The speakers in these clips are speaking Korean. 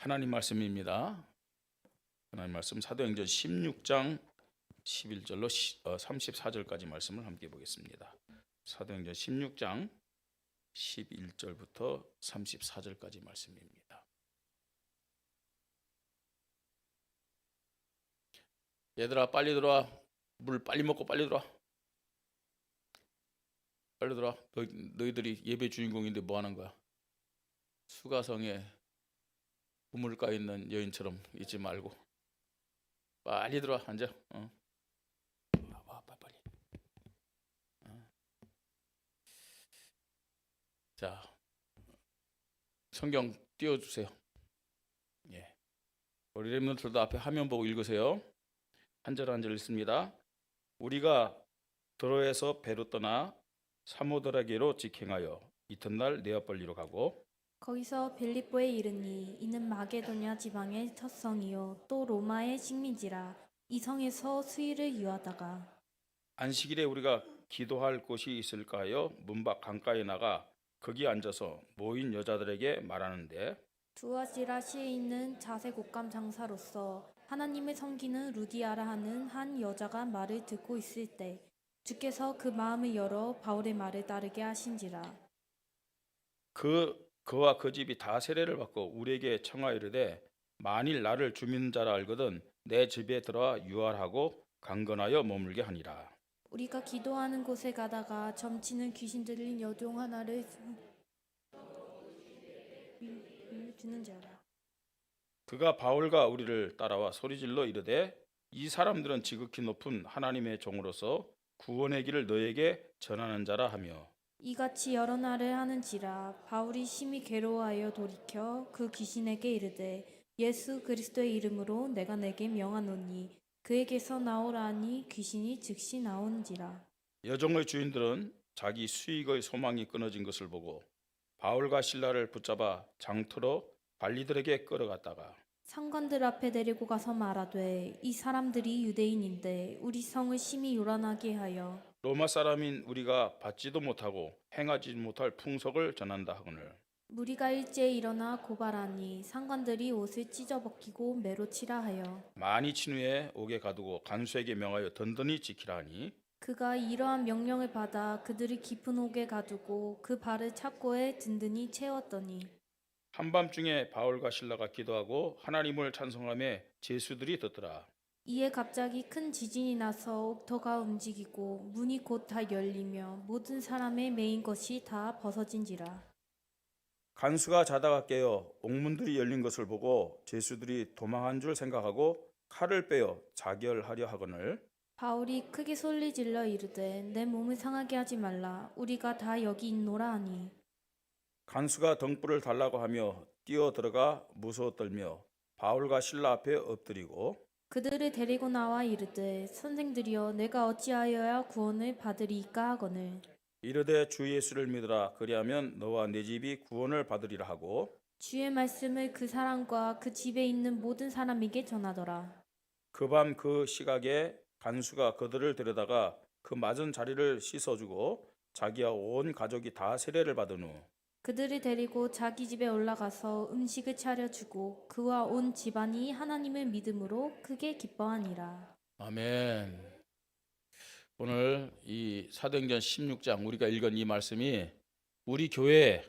하나님 말씀입니다. 하나님 말씀 사도행전 16장 11절로 34절까지 말씀을 함께 보겠습니다. 사도행전 16장 11절부터 34절까지 말씀입니다. 얘들아 빨리 들어와. 물 빨리 먹고 빨리 들어와. 빨리 들어와. 너희들이 예배 주인공인데 뭐 하는 거야? 수가성에 우물가 있는 여인처럼 있지 말고 빨리 들어와. 앉아. 와, 빨리. 자, 성경 띄워주세요. 예. 우리 렘넌트들도 앞에 화면 보고 읽으세요. 한 절 한 절 읽습니다. 우리가 드로에서 배로 떠나 사모드라게로 직행하여 이튿날 네아폴리로 가고 거기서 빌립보에 이르니 이는 마게도냐 지방의 첫 성이요 또 로마의 식민지라. 이 성에서 수일을 유하다가 안식일에 우리가 기도할 곳이 있을까 하여 문밖 강가에 나가 거기 앉아서 모인 여자들에게 말하는데 두아지라시에 있는 자색 옷감 장사로서 하나님을 섬기는 루디아라 하는 한 여자가 말을 듣고 있을 때 주께서 그 마음을 열어 바울의 말을 따르게 하신지라. 그와 그 집이 다 세례를 받고 우리에게 청하이르되 만일 나를 주민 자라 알거든 내 집에 들어와 유할하고 강건하여 머물게 하니라. 우리가 기도하는 곳에 가다가 점치는 귀신 들린 여종 하나를 주는 자라. 그가 바울과 우리를 따라와 소리질러 이르되 이 사람들은 지극히 높은 하나님의 종으로서 구원의 길을 너에게 전하는 자라 하며 이같이 여러 날을 하는지라. 바울이 심히 괴로워하여 돌이켜 그 귀신에게 이르되 예수 그리스도의 이름으로 내가 내게 명하노니 그에게서 나오라 하니 귀신이 즉시 나오는지라. 여종의 주인들은 자기 수익의 소망이 끊어진 것을 보고 바울과 실라를 붙잡아 장터로 관리들에게 끌어갔다가 상관들 앞에 데리고 가서 말하되 이 사람들이 유대인인데 우리 성을 심히 요란하게 하여 로마 사람인 우리가 받지도 못하고 행하지 못할 풍속을 전한다 하거늘 무리가 일제히 일어나 고발하니 상관들이 옷을 찢어벗기고 매로 치라 하여 많이 친 후에 옥에 가두고 간수에게 명하여 든든히 지키라 하니 그가 이러한 명령을 받아 그들을 깊은 옥에 가두고 그 발을 착고에 든든히 채웠더니 한밤중에 바울과 실라가 기도하고 하나님을 찬송하며 제수들이 듣더라. 이에 갑자기 큰 지진이 나서 옥터가 움직이고 문이 곧 다 열리며 모든 사람의 매인 것이 다 벗어진지라. 간수가 자다가 깨어 옥문들이 열린 것을 보고 제수들이 도망한 줄 생각하고 칼을 빼어 자결하려 하거늘 바울이 크게 소리질러 이르되 내 몸을 상하게 하지 말라. 우리가 다 여기 있노라 하니 간수가 등불을 달라고 하며 뛰어 들어가 무서워 떨며 바울과 실라 앞에 엎드리고 그들을 데리고 나와 이르되 선생들이여 내가 어찌하여야 구원을 받으리이까 하거늘 이르되 주 예수를 믿으라 그리하면 너와 내 집이 구원을 받으리라 하고 주의 말씀을 그 사람과 그 집에 있는 모든 사람에게 전하더라. 그 밤 그 시각에 간수가 그들을 데려다가 그 맞은 자리를 씻어주고 자기와 온 가족이 다 세례를 받은 후 그들을 데리고 자기 집에 올라가서 음식을 차려주고 그와 온 집안이 하나님을 믿음으로 크게 기뻐하니라. 아멘. 오늘 이 사도행전 16장 우리가 읽은 이 말씀이 우리 교회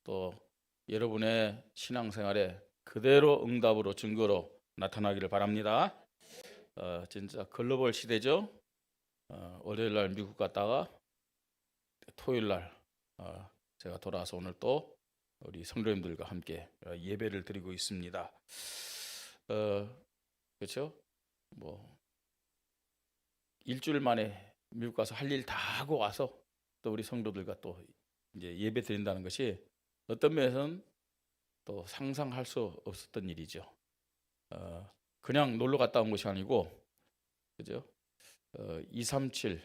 또 여러분의 신앙생활에 그대로 응답으로 증거로 나타나기를 바랍니다. 진짜 글로벌 시대죠. 월요일 날 미국 갔다가 토요일 날 제가 돌아와서 오늘 또 우리 성도님들과 함께 예배를 드리고 있습니다. 그렇죠? 뭐 일주일 만에 미국 가서 할 일 다 하고 와서 또 우리 성도들과 또 이제 예배 드린다는 것이 어떤 면에서는 또 상상할 수 없었던 일이죠. 그냥 놀러 갔다 온 것이 아니고, 그죠? 237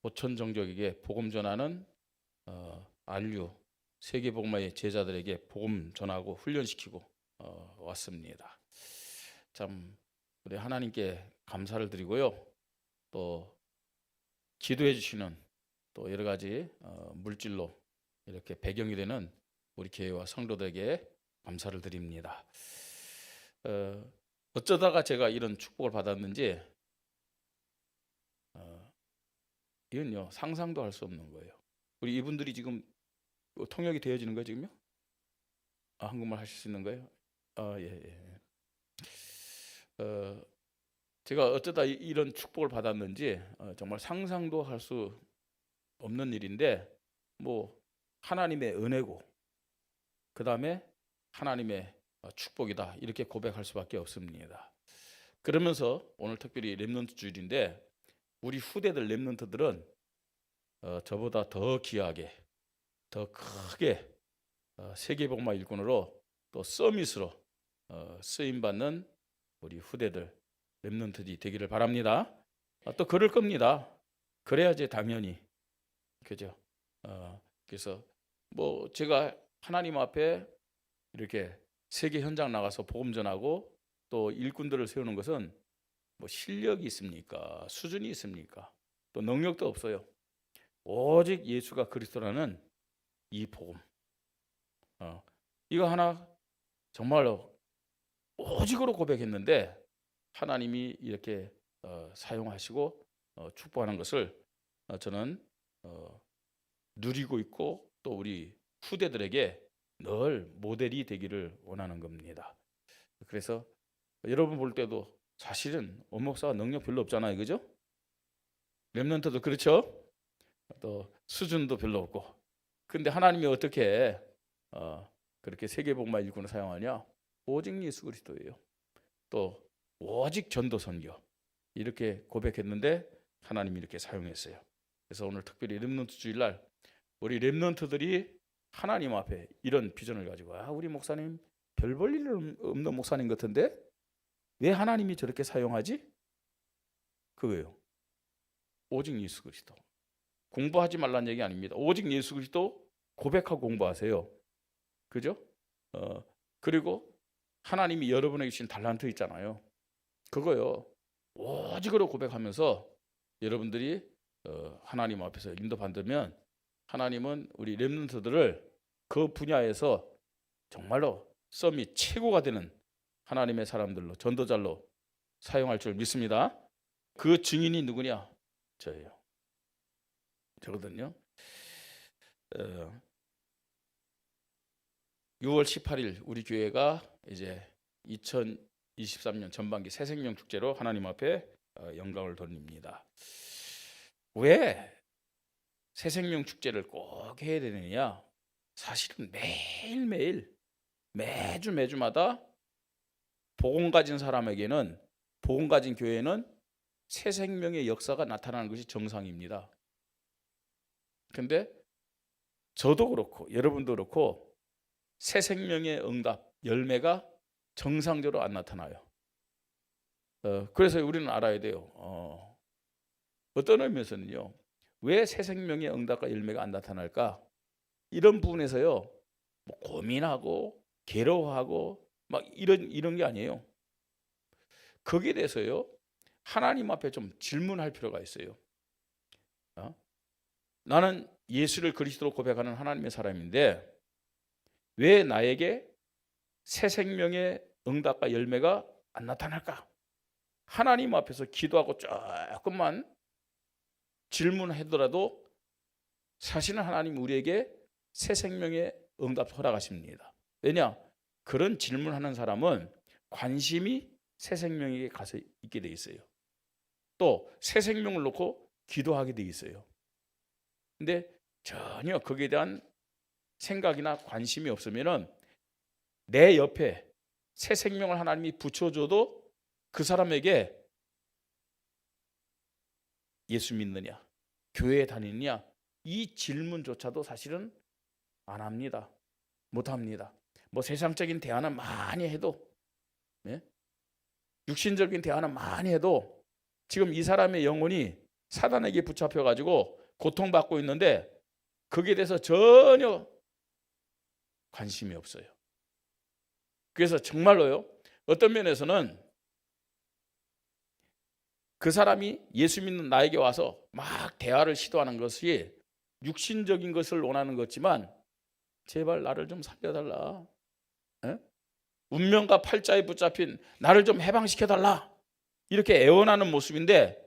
5천 종족에게 복음 전하는 RU 세계복음화의 제자들에게 복음 전하고 훈련시키고 왔습니다. 참 우리 하나님께 감사를 드리고요. 또 기도해 주시는 또 여러 가지 물질로 이렇게 배경이 되는 우리 교회와 성도들에게 감사를 드립니다. 어쩌다가 제가 이런 축복을 받았는지 이건요 상상도 할 수 없는 거예요. 우리 이분들이 지금 통역이 되어지는 거예요 지금요? 한국말 하실 수 있는 거예요? 예. 제가 어쩌다 이런 축복을 받았는지 정말 상상도 할 수 없는 일인데 뭐 하나님의 은혜고 그 다음에 하나님의 축복이다 이렇게 고백할 수밖에 없습니다. 그러면서 오늘 특별히 렘넌트 주일인데 우리 후대들 렘넌트들은 저보다 더 귀하게 더 크게 세계복음화 일꾼으로 또 서밋으로 쓰임받는 우리 후대들 렘넌트들이 되기를 바랍니다. 또 그럴 겁니다. 그래야지 당연히 그죠. 그래서 뭐 제가 하나님 앞에 이렇게 세계 현장 나가서 복음 전하고 또 일꾼들을 세우는 것은 뭐 실력이 있습니까? 수준이 있습니까? 또 능력도 없어요. 오직 예수가 그리스도라는 이 복음. 이거 하나 정말로 오직으로 고백했는데 하나님이 이렇게 사용하시고 축복하는 것을 저는 누리고 있고 또 우리 후대들에게 늘 모델이 되기를 원하는 겁니다. 그래서 여러분 볼 때도 사실은 원목사가 능력 별로 없잖아요, 그죠? 렘넌트도 그렇죠? 또 수준도 별로 없고. 근데 하나님이 어떻게 그렇게 세계복음화 일꾼을 사용하냐? 오직 예수 그리스도예요. 또 오직 전도 선교 이렇게 고백했는데 하나님이 이렇게 사용했어요. 그래서 오늘 특별히 렘넌트 주일날 우리 렘넌트들이 하나님 앞에 이런 비전을 가지고 우리 목사님 별 볼 일 없는 목사님 같은데 왜 하나님이 저렇게 사용하지? 그거예요. 오직 예수 그리스도. 공부하지 말라는 얘기 아닙니다. 오직 예수 그리스도 고백하고 공부하세요. 그죠? 그리고 하나님이 여러분에게 주신 달란트 있잖아요. 그거요. 오직으로 고백하면서 여러분들이 하나님 앞에서 인도받으면 하나님은 우리 렘넌트들을 그 분야에서 정말로 썸이 최고가 되는 하나님의 사람들로 전도자로 사용할 줄 믿습니다. 그 증인이 누구냐? 저예요. 저거든요. 6월 18일 우리 교회가 이제 2023년 전반기 새생명 축제로 하나님 앞에 영광을 돌립니다. 왜 새생명 축제를 꼭 해야 되느냐? 사실은 매일매일 매주마다 복음 가진 사람에게는 복음 가진 교회는 새생명의 역사가 나타나는 것이 정상입니다. 근데 저도 그렇고 여러분도 그렇고 새생명의 응답 열매가 정상적으로 안 나타나요. 그래서 우리는 알아야 돼요. 어떤 의미에서는요. 왜 새생명의 응답과 열매가 안 나타날까? 이런 부분에서요. 뭐 고민하고 괴로워하고 막 이런 게 아니에요. 거기에 대해서요. 하나님 앞에 좀 질문할 필요가 있어요. 나는 예수를 그리스도로 고백하는 하나님의 사람인데 왜 나에게 새 생명의 응답과 열매가 안 나타날까? 하나님 앞에서 기도하고 조금만 질문하더라도 사실은 하나님 우리에게 새 생명의 응답 허락하십니다. 왜냐? 그런 질문하는 사람은 관심이 새 생명에게 가서 있게 돼 있어요. 또 새 생명을 놓고 기도하게 돼 있어요. 근데 전혀 거기에 대한 생각이나 관심이 없으면은 내 옆에 새 생명을 하나님이 붙여줘도 그 사람에게 예수 믿느냐, 교회에 다니느냐 이 질문조차도 사실은 안 합니다. 못 합니다. 뭐 세상적인 대화는 많이 해도 육신적인 대화는 많이 해도 지금 이 사람의 영혼이 사단에게 붙잡혀 가지고 고통받고 있는데 거기에 대해서 전혀 관심이 없어요. 그래서 정말로요. 어떤 면에서는 그 사람이 예수 믿는 나에게 와서 막 대화를 시도하는 것이 육신적인 것을 원하는 거지만 제발 나를 좀 살려달라. 운명과 팔자에 붙잡힌 나를 좀 해방시켜달라 이렇게 애원하는 모습인데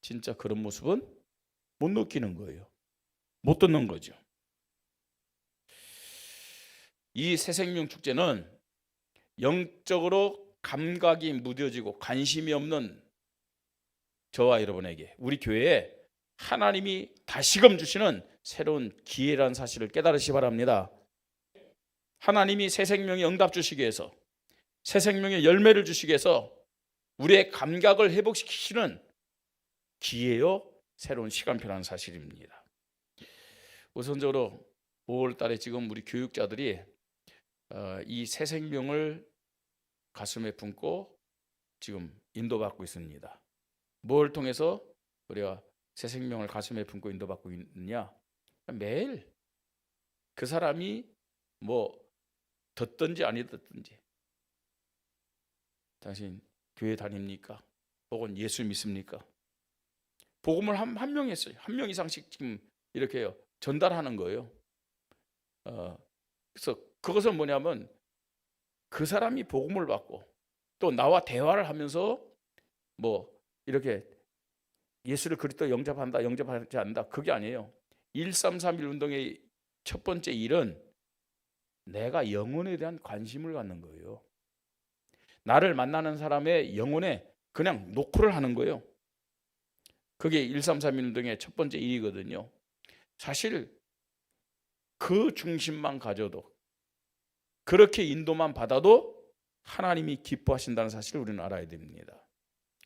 진짜 그런 모습은 못 느끼는 거예요. 못 듣는 거죠. 이 새생명 축제는 영적으로 감각이 무뎌지고 관심이 없는 저와 여러분에게, 우리 교회에 하나님이 다시금 주시는 새로운 기회라는 사실을 깨달으시기 바랍니다. 하나님이 새 생명의 응답 주시기 위해서, 새 생명의 열매를 주시기 위해서 우리의 감각을 회복시키시는 기회요, 새로운 시간표라는 사실입니다. 우선적으로 5월 달에 지금 우리 교육자들이 이 새 생명을 가슴에 품고 지금 인도받고 있습니다. 뭘 통해서 우리가 새 생명을 가슴에 품고 인도받고 있느냐? 매일 그 사람이 뭐 듣든지 아니 듣든지, 당신 교회 다닙니까? 혹은 예수 믿습니까? 복음을 한 명 했어요. 한 명 이상씩 지금 이렇게 전달하는 거예요. 그래서 그것은 뭐냐면 그 사람이 복음을 받고 또 나와 대화를 하면서 뭐 이렇게 예수를 그리스도 영접한다, 영접하지 않는다, 그게 아니에요. 1331 운동의 첫 번째 일은 내가 영혼에 대한 관심을 갖는 거예요. 나를 만나는 사람의 영혼에 그냥 노크를 하는 거예요. 그게 1331 운동의 첫 번째 일이거든요. 사실 그 중심만 가져도, 그렇게 인도만 받아도 하나님이 기뻐하신다는 사실을 우리는 알아야 됩니다.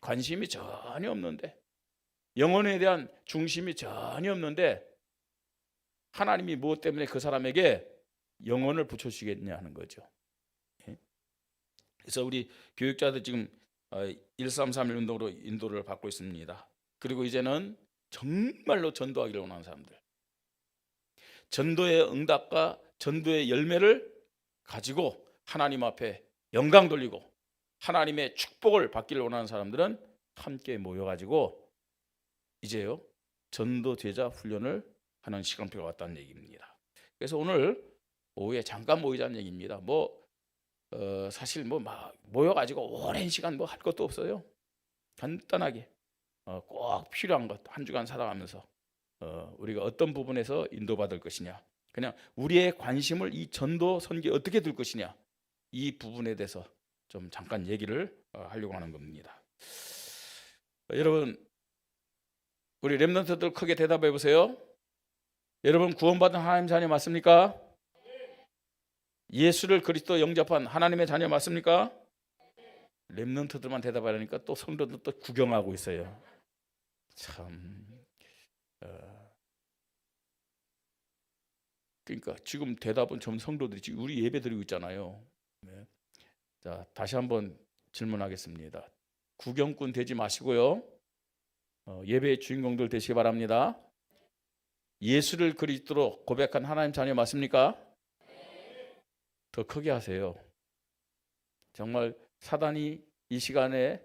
관심이 전혀 없는데, 영혼에 대한 중심이 전혀 없는데 하나님이 무엇 때문에 그 사람에게 영혼을 붙여주시겠냐 하는 거죠. 그래서 우리 교육자들 지금 1331 운동으로 인도를 받고 있습니다. 그리고 이제는 정말로 전도하기를 원하는 사람들, 전도의 응답과 전도의 열매를 가지고 하나님 앞에 영광 돌리고 하나님의 축복을 받기를 원하는 사람들은 함께 모여가지고 이제요 전도 제자 훈련을 하는 시간표가 왔다는 얘기입니다. 그래서 오늘 오후에 잠깐 모이자는 얘기입니다. 사실 막 모여가지고 오랜 시간 뭐 할 것도 없어요. 간단하게 꼭 필요한 것 한 주간 살아가면서 우리가 어떤 부분에서 인도받을 것이냐, 그냥 우리의 관심을 이 전도 선교에 어떻게 둘 것이냐, 이 부분에 대해서 좀 잠깐 얘기를 하려고 하는 겁니다. 여러분, 우리 렘넌트들 크게 대답해 보세요. 여러분 구원받은 하나님 자녀 맞습니까? 예수를 그리스도 영접한 하나님의 자녀 맞습니까? 렘넌트들만 대답하려니까 또 성도들 또 구경하고 있어요. 참. 그러니까 지금 대답은 전 성도들이 지금 우리 예배 드리고 있잖아요. 네. 자, 다시 한번 질문하겠습니다. 구경꾼 되지 마시고요. 예배의 주인공들 되시기 바랍니다. 예수를 그리스도로 고백한 하나님 자녀 맞습니까? 더 크게 하세요. 정말 사단이 이 시간에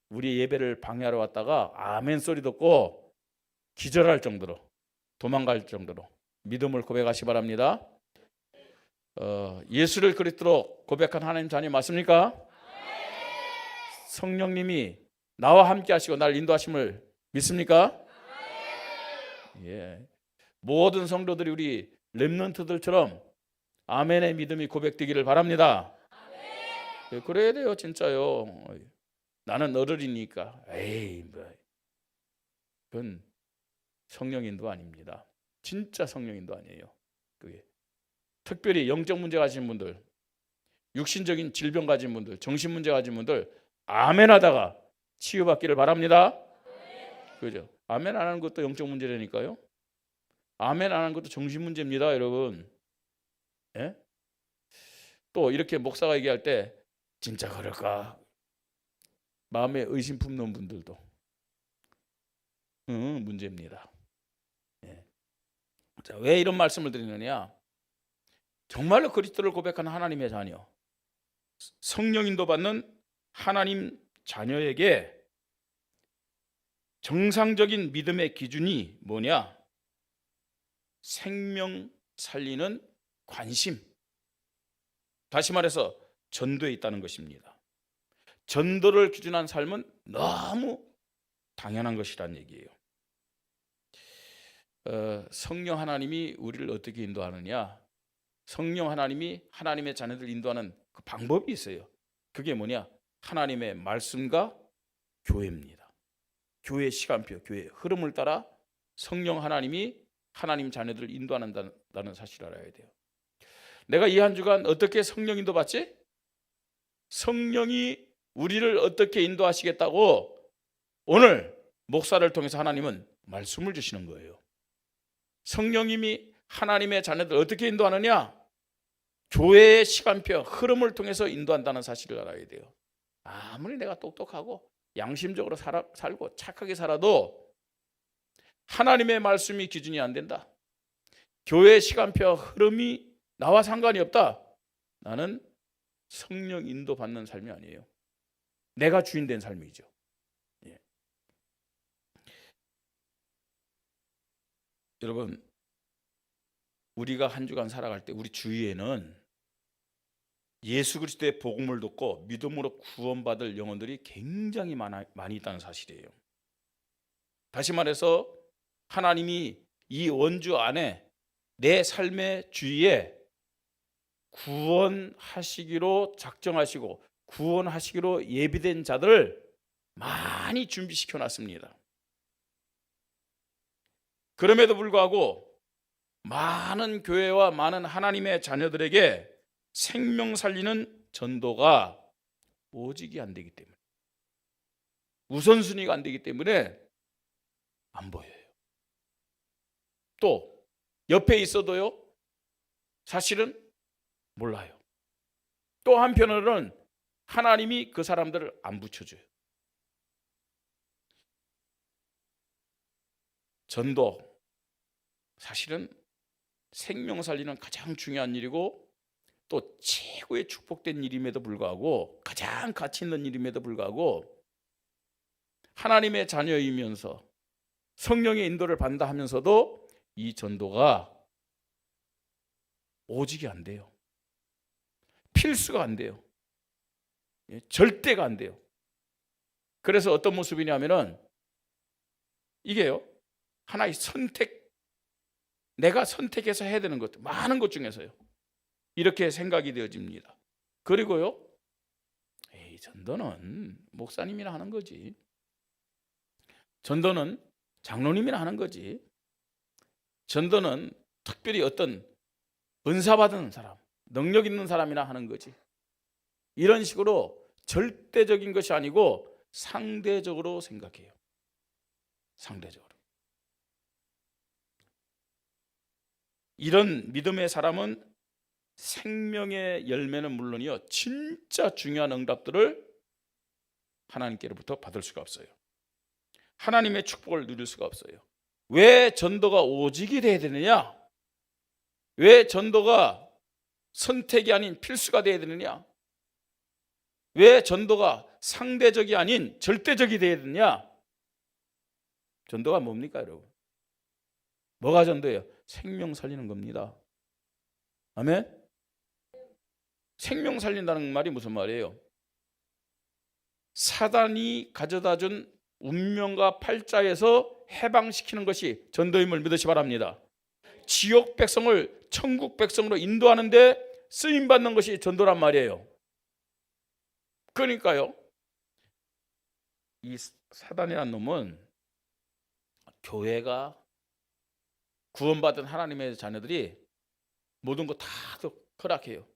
우리 예배를 방해하러 왔다가 아멘 소리 듣고 기절할 정도로, 도망갈 정도로 믿음을 고백하시기 바랍니다. 예수를 그리스도로 고백한 하나님 자녀 맞습니까? 성령님이 나와 함께 하시고 나를 인도하심을 믿습니까? 예. 모든 성도들이 우리 렘넌트들처럼 아멘의 믿음이 고백되기를 바랍니다. 예, 그래야 돼요, 진짜요. 나는 어른이니까. 에이, 그건 성령인도 아닙니다. 진짜 성령인도 아니에요. 그게 특별히 영적 문제 가진 분들, 육신적인 질병 가진 분들, 정신 문제 가진 분들 아멘 하다가 치유받기를 바랍니다. 그죠? 아멘 안 하는 것도 영적 문제라니까요. 아멘 안 하는 것도 정신 문제입니다, 여러분. 예? 또 이렇게 목사가 얘기할 때 진짜 그럴까? 마음에 의심 품는 분들도 문제입니다. 예. 자, 왜 이런 말씀을 드리느냐? 정말로 그리스도를 고백하는 하나님의 자녀, 성령인도 받는 하나님 자녀에게 정상적인 믿음의 기준이 뭐냐? 생명 살리는 관심. 다시 말해서 전도에 있다는 것입니다. 전도를 기준한 삶은 너무 당연한 것이란 얘기예요. 성령 하나님이 우리를 어떻게 인도하느냐? 성령 하나님이 하나님의 자녀들 인도하는 그 방법이 있어요. 그게 뭐냐? 하나님의 말씀과 교회입니다. 교회 시간표, 교회 흐름을 따라 성령 하나님이 하나님 자녀들을 인도한다는 사실을 알아야 돼요. 내가 이 한 주간 어떻게 성령 인도 받지? 성령이 우리를 어떻게 인도하시겠다고 오늘 목사를 통해서 하나님은 말씀을 주시는 거예요. 성령님이 하나님의 자녀들 어떻게 인도하느냐? 교회의 시간표, 흐름을 통해서 인도한다는 사실을 알아야 돼요. 아무리 내가 똑똑하고 양심적으로 살고 착하게 살아도 하나님의 말씀이 기준이 안 된다. 교회의 시간표, 흐름이 나와 상관이 없다. 나는 성령 인도 받는 삶이 아니에요. 내가 주인 된 삶이죠. 예. 여러분, 우리가 한 주간 살아갈 때 우리 주위에는 예수 그리스도의 복음을 듣고 믿음으로 구원받을 영혼들이 굉장히 많이 있다는 사실이에요. 다시 말해서 하나님이 이 원주 안에 내 삶의 주위에 구원하시기로 작정하시고 구원하시기로 예비된 자들을 많이 준비시켜 놨습니다. 그럼에도 불구하고 많은 교회와 많은 하나님의 자녀들에게 생명 살리는 전도가 오직이 안 되기 때문에, 우선순위가 안 되기 때문에 안 보여요. 또 옆에 있어도요, 사실은 몰라요. 또 한편으로는 하나님이 그 사람들을 안 붙여줘요. 전도, 사실은 생명 살리는 가장 중요한 일이고 또 최고의 축복된 일임에도 불구하고, 가장 가치 있는 일임에도 불구하고 하나님의 자녀이면서 성령의 인도를 받는다 하면서도 이 전도가 오직이 안 돼요. 필수가 안 돼요. 절대가 안 돼요. 그래서 어떤 모습이냐면은 이게요, 하나의 선택, 내가 선택해서 해야 되는 것, 많은 것 중에서요, 이렇게 생각이 되어집니다. 그리고요, 전도는 목사님이나 하는 거지, 전도는 장로님이나 하는 거지, 전도는 특별히 어떤 은사 받은 사람, 능력 있는 사람이나 하는 거지, 이런 식으로 절대적인 것이 아니고 상대적으로 생각해요. 상대적으로. 이런 믿음의 사람은 생명의 열매는 물론이요, 진짜 중요한 응답들을 하나님께로부터 받을 수가 없어요. 하나님의 축복을 누릴 수가 없어요. 왜 전도가 오직이 돼야 되느냐? 왜 전도가 선택이 아닌 필수가 돼야 되느냐? 왜 전도가 상대적이 아닌 절대적이 돼야 되느냐? 전도가 뭡니까, 여러분? 뭐가 전도예요? 생명 살리는 겁니다. 아멘? 생명 살린다는 말이 무슨 말이에요? 사단이 가져다 준 운명과 팔자에서 해방시키는 것이 전도임을 믿으시 바랍니다. 지옥 백성을 천국 백성으로 인도하는 데 쓰임 받는 것이 전도란 말이에요. 그러니까요, 이 사단이라는 놈은 교회가 구원받은 하나님의 자녀들이 모든 거 다 허락해요.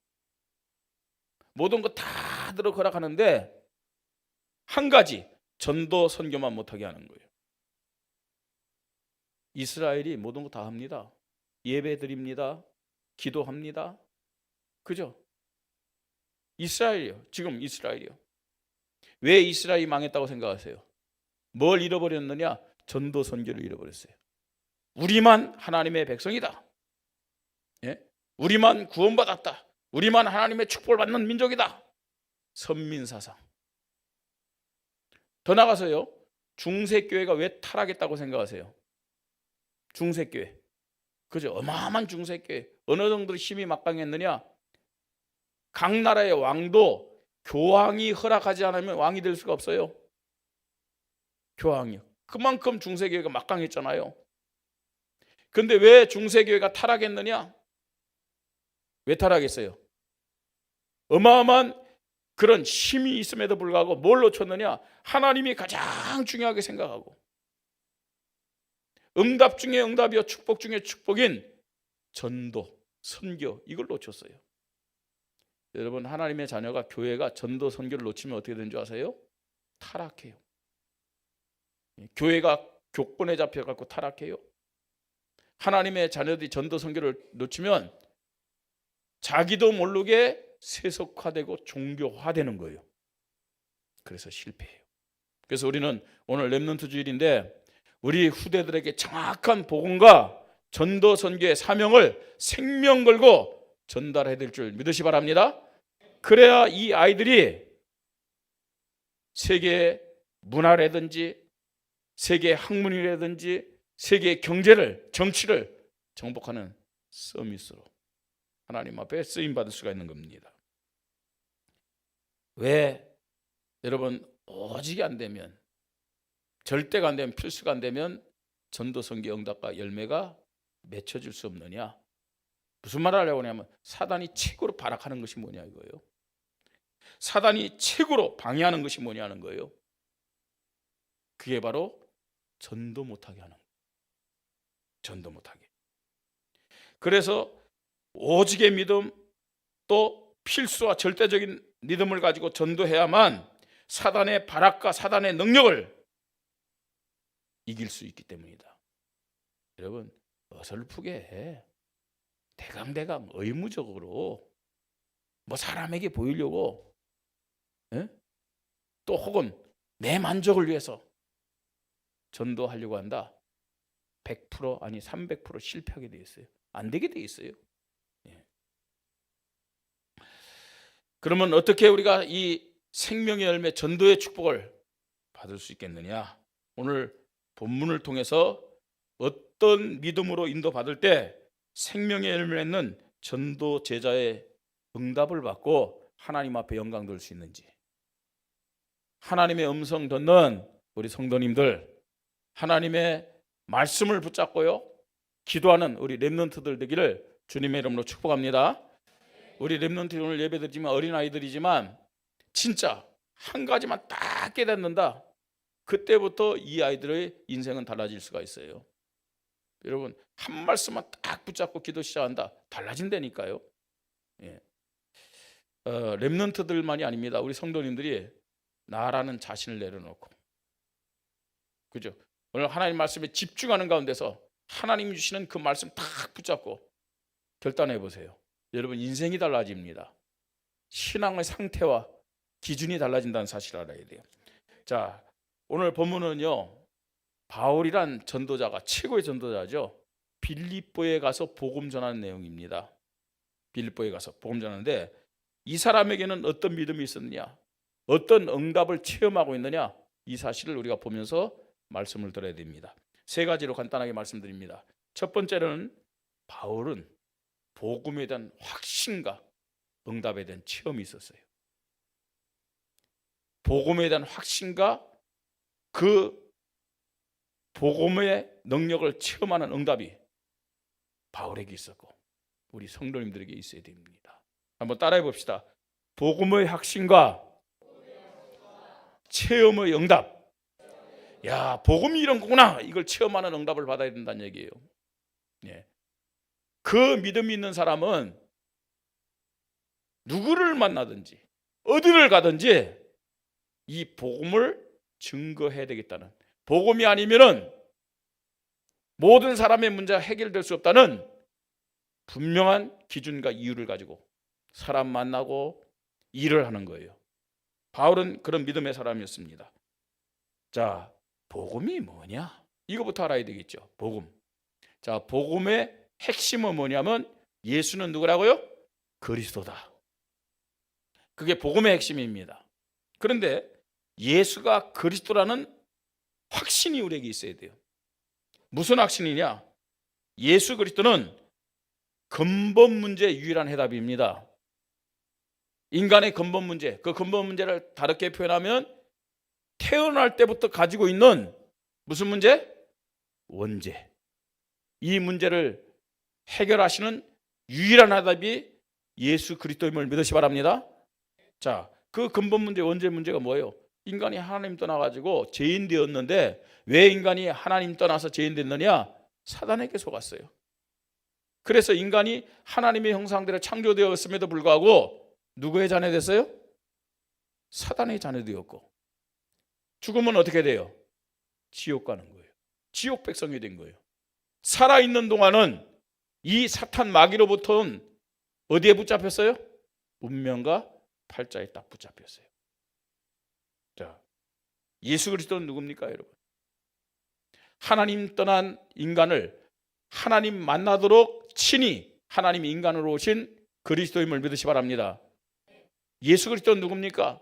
모든 거 다 들어 허락하는데 한 가지, 전도 선교만 못하게 하는 거예요. 이스라엘이 모든 거 다 합니다. 예배 드립니다. 기도합니다. 그죠? 이스라엘이요. 지금 이스라엘이요. 왜 이스라엘이 망했다고 생각하세요? 뭘 잃어버렸느냐? 전도 선교를 잃어버렸어요. 우리만 하나님의 백성이다. 예? 우리만 구원받았다. 우리만 하나님의 축복을 받는 민족이다. 선민사상. 더 나가서요, 중세교회가 왜 타락했다고 생각하세요? 중세교회. 그죠? 어마어마한 중세교회. 어느 정도로 힘이 막강했느냐? 각 나라의 왕도 교황이 허락하지 않으면 왕이 될 수가 없어요. 교황이요. 그만큼 중세교회가 막강했잖아요. 근데 왜 중세교회가 타락했느냐? 왜 타락했어요? 어마어마한 그런 힘이 있음에도 불구하고 뭘 놓쳤느냐? 하나님이 가장 중요하게 생각하고 응답 중에 응답이요 축복 중에 축복인 전도, 선교, 이걸 놓쳤어요. 여러분, 하나님의 자녀가, 교회가 전도, 선교를 놓치면 어떻게 되는 줄 아세요? 타락해요. 교회가 교권에 잡혀갖고 타락해요. 하나님의 자녀들이 전도, 선교를 놓치면 자기도 모르게 세속화되고 종교화되는 거예요. 그래서 실패해요. 그래서 우리는 오늘 렘넌트 주일인데 우리 후대들에게 정확한 복음과 전도, 선교의 사명을 생명 걸고 전달해야 될 줄 믿으시 바랍니다. 그래야 이 아이들이 세계 문화라든지 세계 학문이라든지 세계 경제를, 정치를 정복하는 서밋으로 하나님 앞에 쓰임받을 수가 있는 겁니다. 왜 여러분 오직이 안 되면, 절대가 안 되면, 필수가 안 되면 전도, 선교, 응답과 열매가 맺혀질 수 없느냐? 무슨 말을 하려고 하냐면 사단이 최고로 발악하는 것이 뭐냐 이거예요. 사단이 최고로 방해하는 것이 뭐냐는 거예요. 그게 바로 전도 못하게 하는 거예요. 전도 못하게. 그래서 오직의 믿음, 또 필수와 절대적인 믿음을 가지고 전도해야만 사단의 발악과 사단의 능력을 이길 수 있기 때문이다. 여러분, 어설프게 대강대강 의무적으로 뭐 사람에게 보이려고, 또 혹은 내 만족을 위해서 전도하려고 한다. 100% 아니 300% 실패하게 돼 있어요. 안 되게 돼 있어요. 그러면 어떻게 우리가 이 생명의 열매, 전도의 축복을 받을 수 있겠느냐? 오늘 본문을 통해서 어떤 믿음으로 인도받을 때 생명의 열매는 전도 제자의 응답을 받고 하나님 앞에 영광 돌 수 있는지, 하나님의 음성 듣는 우리 성도님들, 하나님의 말씀을 붙잡고요 기도하는 우리 렘넌트들 되기를 주님의 이름으로 축복합니다. 우리 렘넌트 오늘 예배드리지만 어린아이들이지만 진짜 한 가지만 딱 깨닫는다, 그때부터 이 아이들의 인생은 달라질 수가 있어요. 여러분, 한 말씀만 딱 붙잡고 기도 시작한다, 달라진다니까요. 렘넌트들만이 아닙니다. 우리 성도님들이 나라는 자신을 내려놓고, 그죠? 오늘 하나님 말씀에 집중하는 가운데서 하나님 주시는 그 말씀 딱 붙잡고 결단해 보세요. 여러분, 인생이 달라집니다. 신앙의 상태와 기준이 달라진다는 사실을 알아야 돼요. 자, 오늘 본문은요, 바울이란 전도자가 최고의 전도자죠. 빌립보에 가서 복음 전하는 내용입니다. 빌립보에 가서 복음 전하는데 이 사람에게는 어떤 믿음이 있었느냐, 어떤 응답을 체험하고 있느냐, 이 사실을 우리가 보면서 말씀을 들어야 됩니다. 세 가지로 간단하게 말씀드립니다. 첫 번째는 바울은 복음에 대한 확신과 응답에 대한 체험이 있었어요. 복음에 대한 확신과 그 복음의 능력을 체험하는 응답이 바울에게 있었고 우리 성도님들에게 있어야 됩니다. 한번 따라해 봅시다. 복음의 확신과 체험의 응답. 야, 복음이 이런 거구나, 이걸 체험하는 응답을 받아야 된다는 얘기예요. 그 믿음이 있는 사람은 누구를 만나든지 어디를 가든지 이 복음을 증거해야 되겠다는, 복음이 아니면은 모든 사람의 문제가 해결될 수 없다는 분명한 기준과 이유를 가지고 사람 만나고 일을 하는 거예요. 바울은 그런 믿음의 사람이었습니다. 자, 복음이 뭐냐? 이거부터 알아야 되겠죠. 복음. 자, 복음의 핵심은 뭐냐면 예수는 누구라고요? 그리스도다. 그게 복음의 핵심입니다. 그런데 예수가 그리스도라는 확신이 우리에게 있어야 돼요. 무슨 확신이냐? 예수 그리스도는 근본 문제의 유일한 해답입니다. 인간의 근본 문제, 그 근본 문제를 다르게 표현하면 태어날 때부터 가지고 있는 무슨 문제? 원죄. 이 문제를 해결하시는 유일한 해답이 예수 그리스도임을 믿으시 바랍니다. 자, 그 근본 문제, 원죄 문제가 뭐예요? 인간이 하나님 떠나가지고 죄인 되었는데, 왜 인간이 하나님 떠나서 죄인 됐느냐? 사단에게 속았어요. 그래서 인간이 하나님의 형상대로 창조되었음에도 불구하고 누구의 자녀 됐어요? 사단의 자녀 되었고, 죽으면 어떻게 돼요? 지옥 가는 거예요. 지옥 백성이 된 거예요. 살아있는 동안은 이 사탄 마귀로부터는 어디에 붙잡혔어요? 운명과 팔자에 딱 붙잡혔어요. 자, 예수 그리스도는 누굽니까, 여러분? 하나님 떠난 인간을 하나님 만나도록 친히 하나님이 인간으로 오신 그리스도임을 믿으시 바랍니다. 예수 그리스도는 누굽니까?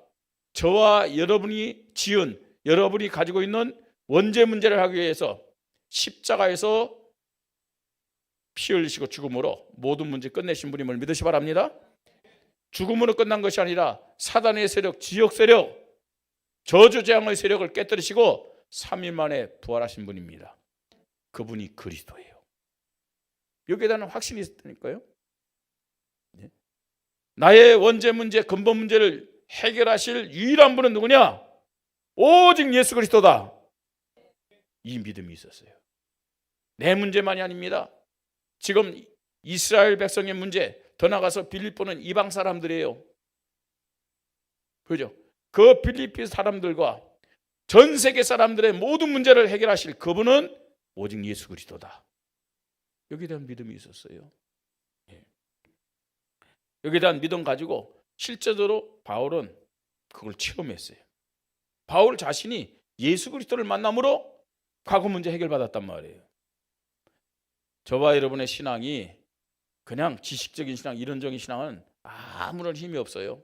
저와 여러분이 지은, 여러분이 가지고 있는 원죄 문제를 하기 위해서 십자가에서 피 흘리시고 죽음으로 모든 문제 끝내신 분임을 믿으시 바랍니다. 죽음으로 끝난 것이 아니라 사단의 세력, 지역 세력, 저주재앙의 세력을 깨뜨리시고 3일 만에 부활하신 분입니다. 그분이 그리스도예요. 여기에 대한 확신이 있다니까요. 나의 원죄 문제, 근본 문제를 해결하실 유일한 분은 누구냐? 오직 예수 그리스도다. 이 믿음이 있었어요. 내 문제만이 아닙니다. 지금 이스라엘 백성의 문제, 더 나가서 빌립보는 이방 사람들이에요. 그죠? 그 빌립비 사람들과 전 세계 사람들의 모든 문제를 해결하실 그분은 오직 예수 그리스도다. 여기에 대한 믿음이 있었어요. 여기에 대한 믿음 가지고 실제적으로 바울은 그걸 체험했어요. 바울 자신이 예수 그리스도를 만남으로 과거 문제 해결받았단 말이에요. 저와 여러분의 신앙이 그냥 지식적인 신앙, 이론적인 신앙은 아무런 힘이 없어요.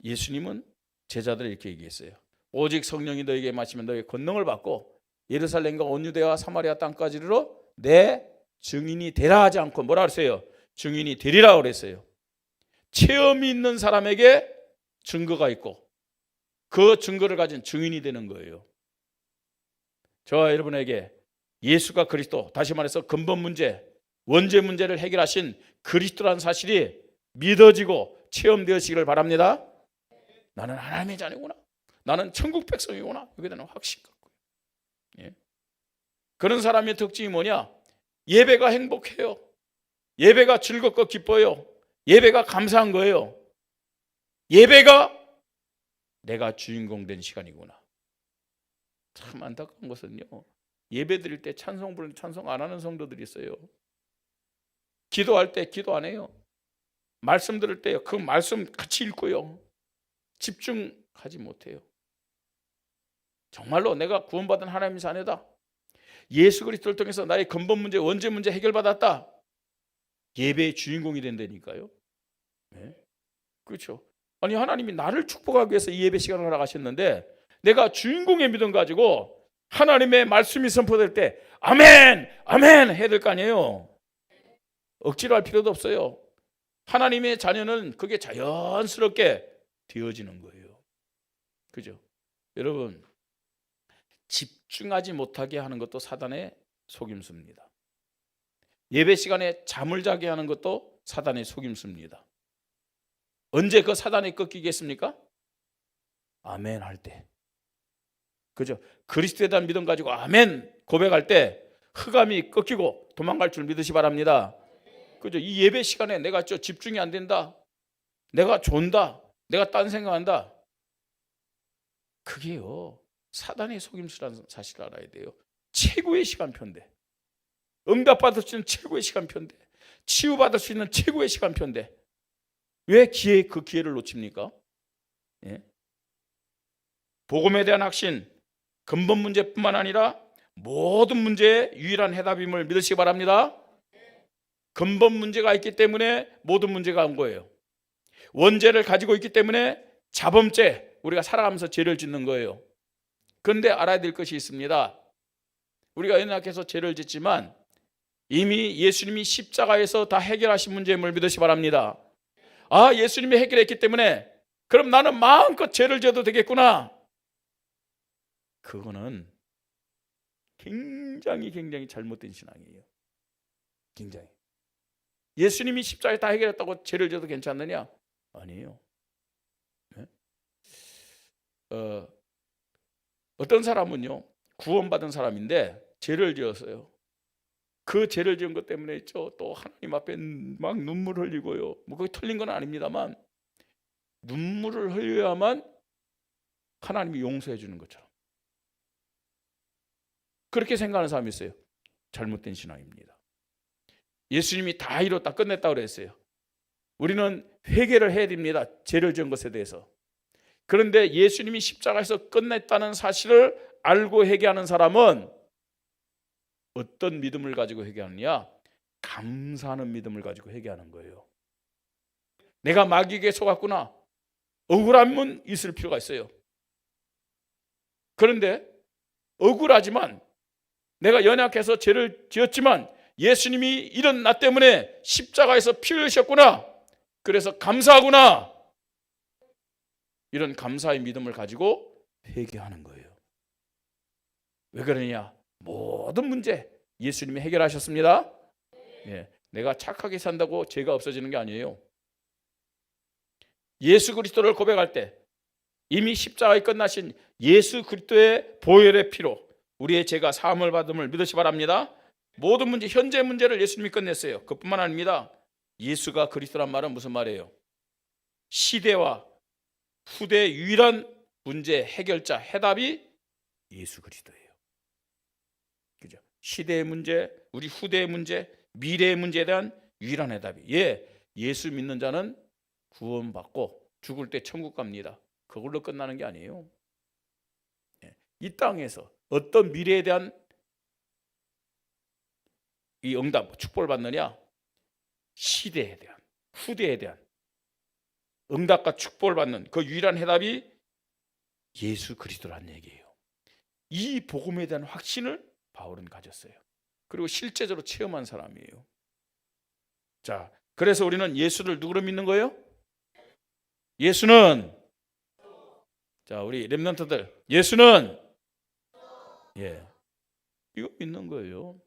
예수님은 제자들을 이렇게 얘기했어요. 오직 성령이 너에게 마시면 너에게 권능을 받고 예루살렘과 온 유대와 사마리아 땅까지 이르러 내 증인이 되라 하지 않고 뭐라 그랬어요? 증인이 되리라 그랬어요. 체험이 있는 사람에게 증거가 있고 그 증거를 가진 증인이 되는 거예요. 저와 여러분에게 예수가 그리스도, 다시 말해서 근본 문제, 원죄 문제를 해결하신 그리스도라는 사실이 믿어지고 체험되어지기를 바랍니다. 나는 하나님의 자녀구나. 나는 천국 백성이구나. 여기에 대한 확신 갖고. 그런 사람의 특징이 뭐냐? 예배가 행복해요. 예배가 즐겁고 기뻐요. 예배가 감사한 거예요. 예배가 내가 주인공 된 시간이구나. 참 안타까운 것은요, 예배 드릴 때 찬송 부르는 찬송 안 하는 성도들이 있어요. 기도할 때 기도 안 해요. 말씀 들을 때 그 말씀 같이 읽고요, 집중하지 못해요. 정말로 내가 구원받은 하나님의 자녀다, 예수 그리스도를 통해서 나의 근본 문제, 원죄 문제 해결받았다, 예배의 주인공이 된다니까요. 네? 그렇죠. 아니, 하나님이 나를 축복하기 위해서 이 예배 시간을 허락하셨는데 내가 주인공의 믿음 가지고 하나님의 말씀이 선포될 때 아멘, 아멘 해야 될 거 아니에요. 억지로 할 필요도 없어요. 하나님의 자녀는 그게 자연스럽게 되어지는 거예요. 그죠? 여러분, 집중하지 못하게 하는 것도 사단의 속임수입니다. 예배 시간에 잠을 자게 하는 것도 사단의 속임수입니다. 언제 그 사단이 꺾이겠습니까? 아멘 할 때. 그죠? 그리스도에 대한 믿음 가지고 아멘 고백할 때 흑암이 꺾이고 도망갈 줄 믿으시 바랍니다. 그죠? 이 예배 시간에 내가 집중이 안 된다, 내가 존다, 내가 딴 생각한다, 그게요 사단의 속임수라는 사실을 알아야 돼요. 최고의 시간표인데, 응답받을 수 있는 최고의 시간표인데, 치유받을 수 있는 최고의 시간표인데 왜 그 기회를 놓칩니까? 예? 복음에 대한 확신, 근본 문제뿐만 아니라 모든 문제의 유일한 해답임을 믿으시기 바랍니다. 근본 문제가 있기 때문에 모든 문제가 온 거예요. 원죄를 가지고 있기 때문에 자범죄, 우리가 살아가면서 죄를 짓는 거예요. 그런데 알아야 될 것이 있습니다. 우리가 연약해서 죄를 짓지만 이미 예수님이 십자가에서 다 해결하신 문제임을 믿으시기 바랍니다. 아, 예수님이 해결했기 때문에 그럼 나는 마음껏 죄를 지어도 되겠구나. 그거는 굉장히 잘못된 신앙이에요. 굉장히. 예수님이 십자가에 다 해결했다고 죄를 지어도 괜찮느냐? 아니에요. 네? 어떤 사람은요, 구원받은 사람인데 죄를 지었어요. 그 죄를 지은 것 때문에 있죠, 또 하나님 앞에 막 눈물을 흘리고요. 뭐 그게 틀린 건 아닙니다만 눈물을 흘려야만 하나님이 용서해 주는 것처럼 그렇게 생각하는 사람이 있어요. 잘못된 신앙입니다. 예수님이 다 이뤘다 끝냈다 그랬어요. 우리는 회개를 해야 됩니다. 죄를 지은 것에 대해서. 그런데 예수님이 십자가에서 끝냈다는 사실을 알고 회개하는 사람은 어떤 믿음을 가지고 회개하느냐? 감사하는 믿음을 가지고 회개하는 거예요. 내가 마귀에게 속았구나. 억울함은 있을 필요가 있어요. 그런데 억울하지만 내가 연약해서 죄를 지었지만 예수님이 이런 나 때문에 십자가에서 피 흘리셨구나. 그래서 감사하구나. 이런 감사의 믿음을 가지고 회개하는 거예요. 왜 그러냐? 모든 문제 예수님이 해결하셨습니다. 예, 내가 착하게 산다고 죄가 없어지는 게 아니에요. 예수 그리스도를 고백할 때 이미 십자가에 끝나신 예수 그리스도의 보혈의 피로 우리의 죄가 사함을 받음을 믿으시 바랍니다. 모든 문제, 현재 문제를 예수님이 끝냈어요. 그뿐만 아닙니다. 예수가 그리스도란 말은 무슨 말이에요? 시대와 후대의 유일한 문제 해결자, 해답이 예수 그리스도예요. 그죠? 시대의 문제, 우리 후대의 문제, 미래의 문제에 대한 유일한 해답이. 예수 믿는 자는 구원받고 죽을 때 천국 갑니다. 그걸로 끝나는 게 아니에요. 이 땅에서 어떤 미래에 대한 이 응답, 축복을 받느냐? 시대에 대한, 후대에 대한 응답과 축복을 받는 그 유일한 해답이 예수 그리스도라는 얘기예요. 이 복음에 대한 확신을 바울은 가졌어요. 그리고 실제적으로 체험한 사람이에요. 자, 그래서 우리는 예수를 누구로 믿는 거예요? 예수는, 자, 우리 렘넌트들, 예수는, 이거 믿는 거예요.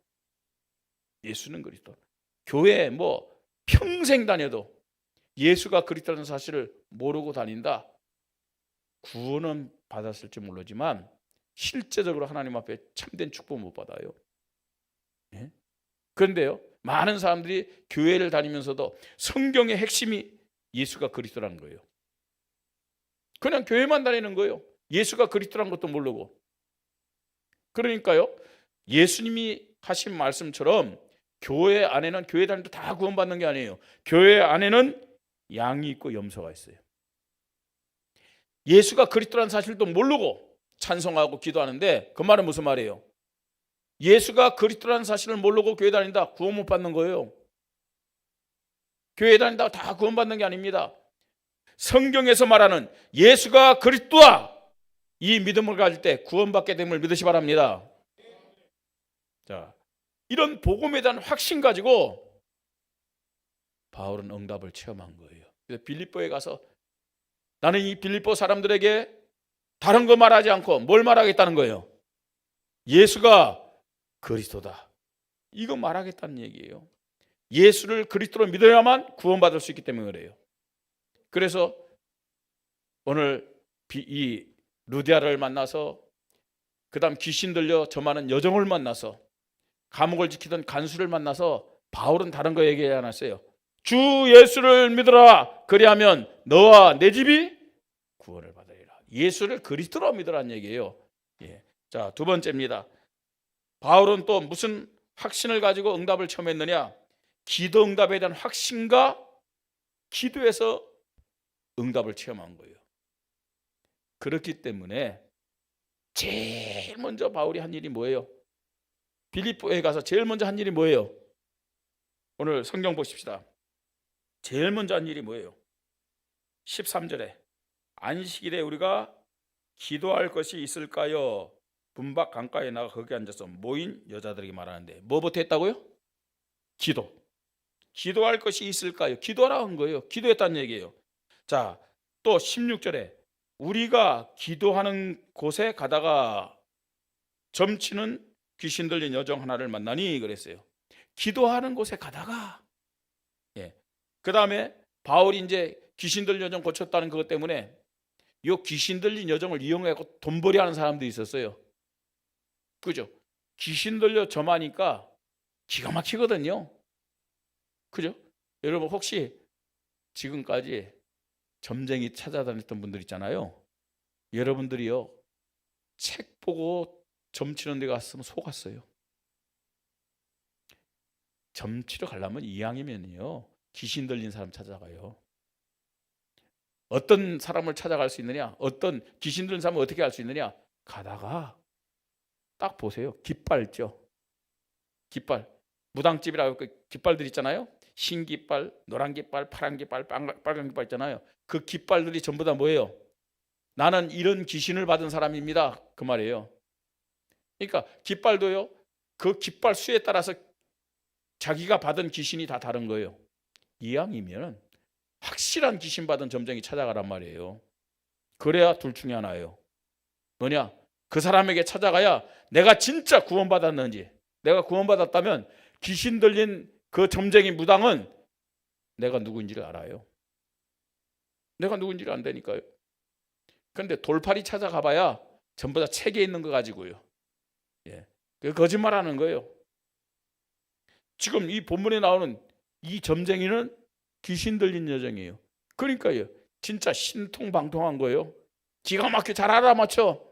예수는 그리스도. 교회 뭐 평생 다녀도 예수가 그리스도라는 사실을 모르고 다닌다, 구원은 받았을지 모르지만 실제적으로 하나님 앞에 참된 축복 못 받아요. 그런데요, 많은 사람들이 교회를 다니면서도 성경의 핵심이 예수가 그리스도라는 거예요. 그냥 교회만 다니는 거예요. 예수가 그리스도라는 것도 모르고. 그러니까요, 예수님이 하신 말씀처럼 교회 안에는, 교회 다니도 다 구원받는 게 아니에요. 교회 안에는 양이 있고 염소가 있어요. 예수가 그리스도라는 사실도 모르고 찬송하고 기도하는데 그 말은 무슨 말이에요? 예수가 그리스도라는 사실을 모르고 교회 다닌다, 구원 못 받는 거예요. 교회 다닌다 다 구원 받는 게 아닙니다. 성경에서 말하는 예수가 그리스도다, 이 믿음을 가질 때 구원받게 됨을 믿으시 바랍니다. 자, 이런 복음에 대한 확신 가지고 바울은 응답을 체험한 거예요. 그래서 빌립보에 가서 나는 이 빌립보 사람들에게 다른 거 말하지 않고 뭘 말하겠다는 거예요? 예수가 그리스도다, 이거 말하겠다는 얘기예요. 예수를 그리스도로 믿어야만 구원받을 수 있기 때문에 그래요. 그래서 오늘 이 루디아를 만나서, 그 다음 귀신 들려 점하는 여정을 만나서, 감옥을 지키던 간수를 만나서 바울은 다른 거 얘기하지 않았어요. 주 예수를 믿으라, 그리하면 너와 내 집이 구원을 받으리라. 예수를 그리스도로 믿으라는 얘기예요. 자, 두 번째입니다. 바울은 또 무슨 확신을 가지고 응답을 체험했느냐? 기도 응답에 대한 확신과 기도에서 응답을 체험한 거예요. 그렇기 때문에 제일 먼저 바울이 한 일이 뭐예요? 빌립보에 가서 제일 먼저 한 일이 뭐예요? 오늘 성경 보십시다. 제일 먼저 한 일이 뭐예요? 13절에 안식일에 우리가 기도할 것이 있을까요? 분박 강가에 나가 거기 앉아서 모인 여자들에게 말하는데 뭐부터 했다고요? 기도. 기도할 것이 있을까요? 기도하라 한 거예요. 기도했다는 얘기예요. 자, 또 16절에 우리가 기도하는 곳에 가다가 점치는 귀신 들린 여종 하나를 만나니 그랬어요. 기도하는 곳에 가다가, 예. 그 다음에 바울이 이제 귀신 들린 여종 고쳤다는 그것 때문에 이 귀신 들린 여종을 이용해서 돈벌이 하는 사람도 있었어요. 그죠? 귀신 들려 점하니까 기가 막히거든요. 그죠? 여러분 혹시 지금까지 점쟁이 찾아다녔던 분들 있잖아요. 여러분들이요, 책 보고 점치는 데 갔으면 속았어요. 점치러 가려면 이왕이면요 귀신 들린 사람 찾아가요. 어떤 사람을 찾아갈 수 있느냐, 어떤 귀신 들린 사람을 어떻게 할 수 있느냐, 가다가 딱 보세요. 깃발죠. 깃발, 무당집이라고 그 깃발들 있잖아요. 흰 깃발, 노란 깃발, 파란 깃발, 빨간 깃발 있잖아요. 그 깃발들이 전부 다 뭐예요? 나는 이런 귀신을 받은 사람입니다, 그 말이에요. 그러니까 깃발도요, 그 깃발 수에 따라서 자기가 받은 귀신이 다 다른 거예요. 이왕이면 확실한 귀신 받은 점쟁이 찾아가란 말이에요. 그래야 둘 중에 하나예요. 뭐냐? 그 사람에게 찾아가야 내가 진짜 구원받았는지, 내가 구원받았다면 귀신 들린 그 점쟁이 무당은 내가 누구인지를 알아요. 내가 누구인지를 안다니까요. 그런데 돌팔이 찾아가봐야 전부 다 책에 있는 거 가지고요. 예, 그 거짓말하는 거예요. 지금 이 본문에 나오는 이 점쟁이는 귀신 들린 여정이에요. 그러니까요, 진짜 신통방통한 거예요. 기가 막히게 잘 알아맞혀.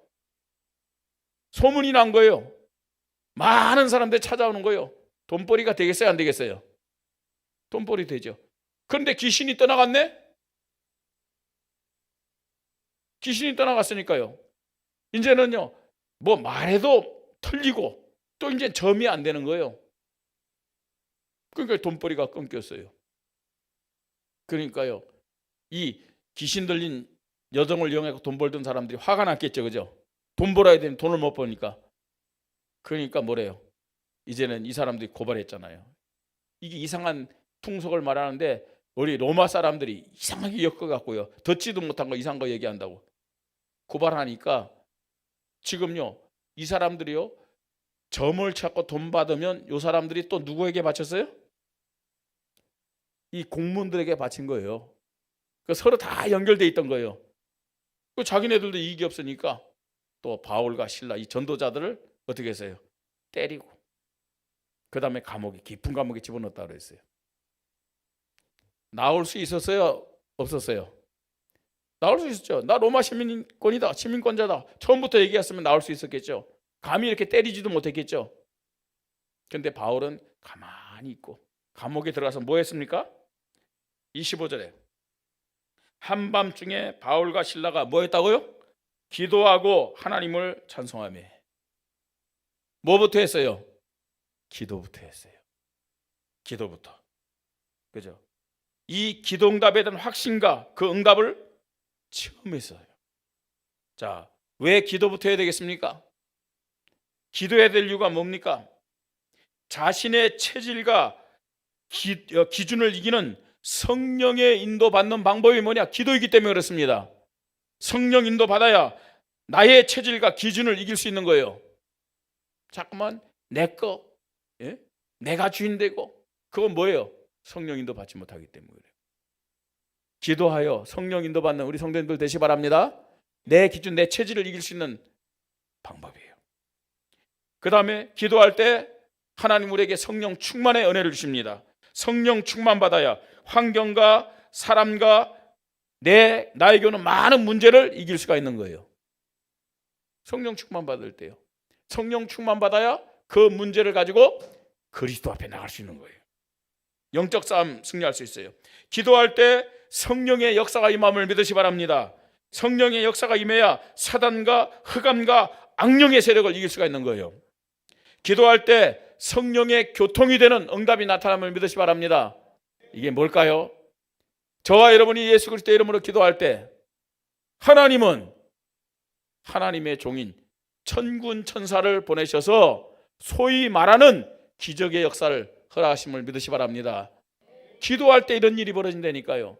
소문이 난 거예요. 많은 사람들이 찾아오는 거예요. 돈벌이가 되겠어요, 안 되겠어요? 돈벌이 되죠. 그런데 귀신이 떠나갔네? 귀신이 떠나갔으니까요, 이제는요, 뭐 말해도 틀리고 또 이제 점이 안 되는 거예요. 그러니까 돈벌이가 끊겼어요. 그러니까요, 이 귀신 들린 여정을 이용해서 돈 벌던 사람들이 화가 났겠죠, 그죠? 돈 벌어야 되는 돈을 못 버니까. 그러니까 뭐래요? 이제는 이 사람들이 고발했잖아요. 이게 이상한 풍속을 말하는데 우리 로마 사람들이 이상하게 엮어갖고요, 듣지도 못한 거 이상한 거 얘기한다고 고발하니까 지금요, 이 사람들이요, 점을 찾고 돈 받으면 이 사람들이 또 누구에게 바쳤어요? 이 공무원들에게 바친 거예요. 서로 다 연결돼 있던 거예요. 자기네들도 이익이 없으니까 또 바울과 실라 이 전도자들을 어떻게 했어요? 때리고 그 다음에 감옥에, 깊은 감옥에 집어넣었다고 그랬어요. 나올 수 있었어요? 없었어요? 나올 수 있었죠. 나 로마 시민권이다, 시민권자다, 처음부터 얘기했으면 나올 수 있었겠죠. 감히 이렇게 때리지도 못했겠죠. 그런데 바울은 가만히 있고 감옥에 들어가서 뭐 했습니까? 25절에 한밤중에 바울과 실라가 뭐 했다고요? 기도하고 하나님을 찬송하며. 뭐부터 했어요? 기도부터 했어요. 기도부터. 그죠? 이 기도응답에 대한 확신과 그 응답을 처음 했어요. 자, 왜 기도부터 해야 되겠습니까? 기도해야 될 이유가 뭡니까? 자신의 체질과 기준을 이기는 성령의 인도받는 방법이 뭐냐? 기도이기 때문에 그렇습니다. 성령 인도받아야 나의 체질과 기준을 이길 수 있는 거예요. 자꾸만 내 거, 예? 내가 주인 되고, 그건 뭐예요? 성령 인도받지 못하기 때문에 그래요. 기도하여 성령 인도받는 우리 성도님들 되시 바랍니다. 내 기준, 내 체질을 이길 수 있는 방법이에요. 그 다음에 기도할 때 하나님 우리에게 성령 충만의 은혜를 주십니다. 성령 충만 받아야 환경과 사람과 나에게 오는 많은 문제를 이길 수가 있는 거예요. 성령 충만 받을 때요. 성령 충만 받아야 그 문제를 가지고 그리스도 앞에 나갈 수 있는 거예요. 영적 싸움 승리할 수 있어요. 기도할 때 성령의 역사가 임함을 믿으시 바랍니다. 성령의 역사가 임해야 사단과 흑암과 악령의 세력을 이길 수가 있는 거예요. 기도할 때 성령의 교통이 되는 응답이 나타남을 믿으시 바랍니다. 이게 뭘까요? 저와 여러분이 예수 그리스도의 이름으로 기도할 때 하나님은 하나님의 종인 천군 천사를 보내셔서 소위 말하는 기적의 역사를 허락하심을 믿으시 바랍니다. 기도할 때 이런 일이 벌어진다니까요.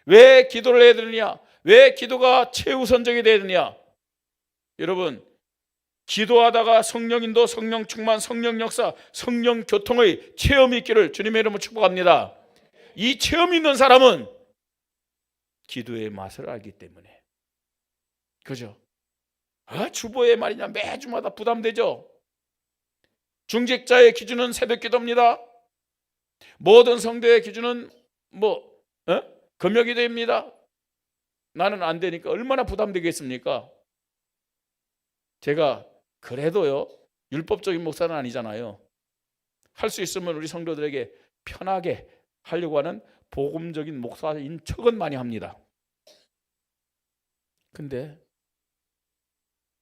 왜 기도를 해야 되느냐? 왜 기도가 최우선적이 돼야 되느냐? 여러분, 기도하다가 성령 인도, 성령 충만, 성령 역사, 성령 교통의 체험이 있기를 주님의 이름으로 축복합니다. 이 체험이 있는 사람은 기도의 맛을 알기 때문에. 그죠? 주보의 말이냐, 매주마다 부담되죠. 중직자의 기준은 새벽 기도입니다. 모든 성도의 기준은 금요 기도입니다. 나는 안 되니까 얼마나 부담되겠습니까? 제가 그래도요, 율법적인 목사는 아니잖아요. 할 수 있으면 우리 성도들에게 편하게 하려고 하는 복음적인 목사인 척은 많이 합니다. 근데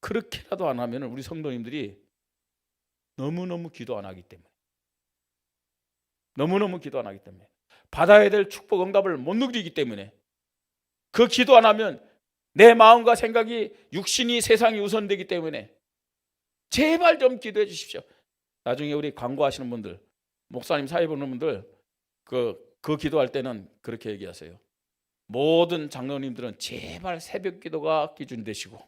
그렇게라도 안 하면 우리 성도님들이 너무너무 기도 안 하기 때문에, 너무너무 기도 안 하기 때문에, 받아야 될 축복 응답을 못 누리기 때문에, 그 기도 안 하면 내 마음과 생각이 육신이 세상이 우선되기 때문에 제발 좀 기도해 주십시오. 나중에 우리 광고하시는 분들, 목사님 사회 보는 분들 그 기도할 때는 그렇게 얘기하세요. 모든 장로님들은 제발 새벽 기도가 기준 되시고,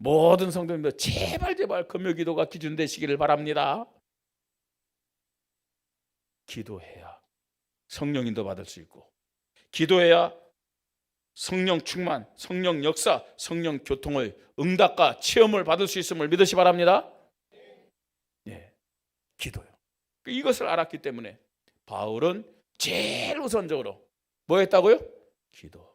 모든 성도님들 제발 금요 기도가 기준 되시기를 바랍니다. 기도해야 성령 인도 받을 수 있고, 기도해야 성령 충만, 성령 역사, 성령 교통의 응답과 체험을 받을 수 있음을 믿으시 바랍니다. 예, 기도요. 이것을 알았기 때문에 바울은 제일 우선적으로 뭐 했다고요? 기도.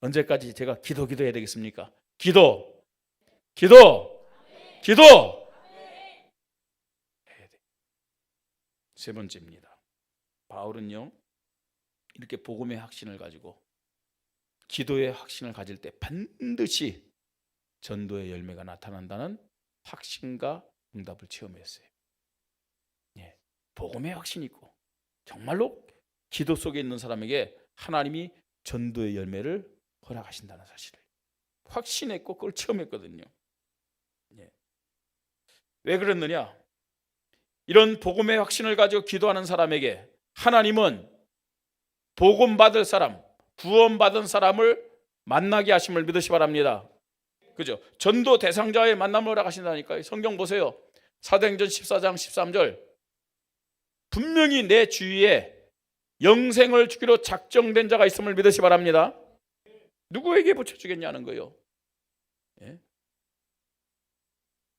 언제까지 제가 기도해야 되겠습니까? 기도. 해야 돼. 세 번째입니다. 바울은요, 이렇게 복음의 확신을 가지고 기도의 확신을 가질 때 반드시 전도의 열매가 나타난다는 확신과 응답을 체험했어요. 예, 복음의 확신이 있고 정말로 기도 속에 있는 사람에게 하나님이 전도의 열매를 허락하신다는 사실을 확신했고 그걸 체험했거든요. 예. 왜 그랬느냐? 이런 복음의 확신을 가지고 기도하는 사람에게 하나님은 복음 받을 사람, 구원받은 사람을 만나게 하심을 믿으시 바랍니다. 그죠? 전도 대상자의 만남을 허락하신다니까요. 성경 보세요. 사도행전 14장 13절. 분명히 내 주위에 영생을 주기로 작정된 자가 있음을 믿으시 바랍니다. 누구에게 붙여주겠냐는 거예요. 예?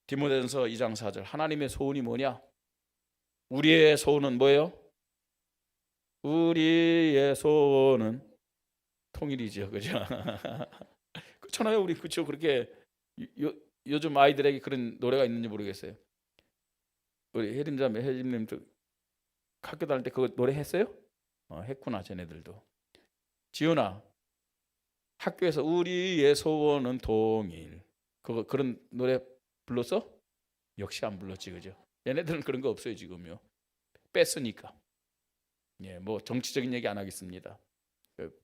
디모데전서 2장 4절. 하나님의 소원이 뭐냐? 우리의 소원은 뭐예요? 우리의 소원은 통일이죠. 그죠? 그렇잖아요. 우리 그렇죠. 그렇게 요즘 아이들에게 그런 노래가 있는지 모르겠어요. 우리 혜림자매 혜림님도 학교 다닐 때 그거 노래 했어요? 했구나. 쟤네들도. 지훈아, 학교에서 우리의 소원은 통일, 그런 노래 불렀어? 역시 안 불렀지. 그죠? 얘네들은 그런 거 없어요. 지금요. 뺐으니까. 예, 뭐 정치적인 얘기 안 하겠습니다.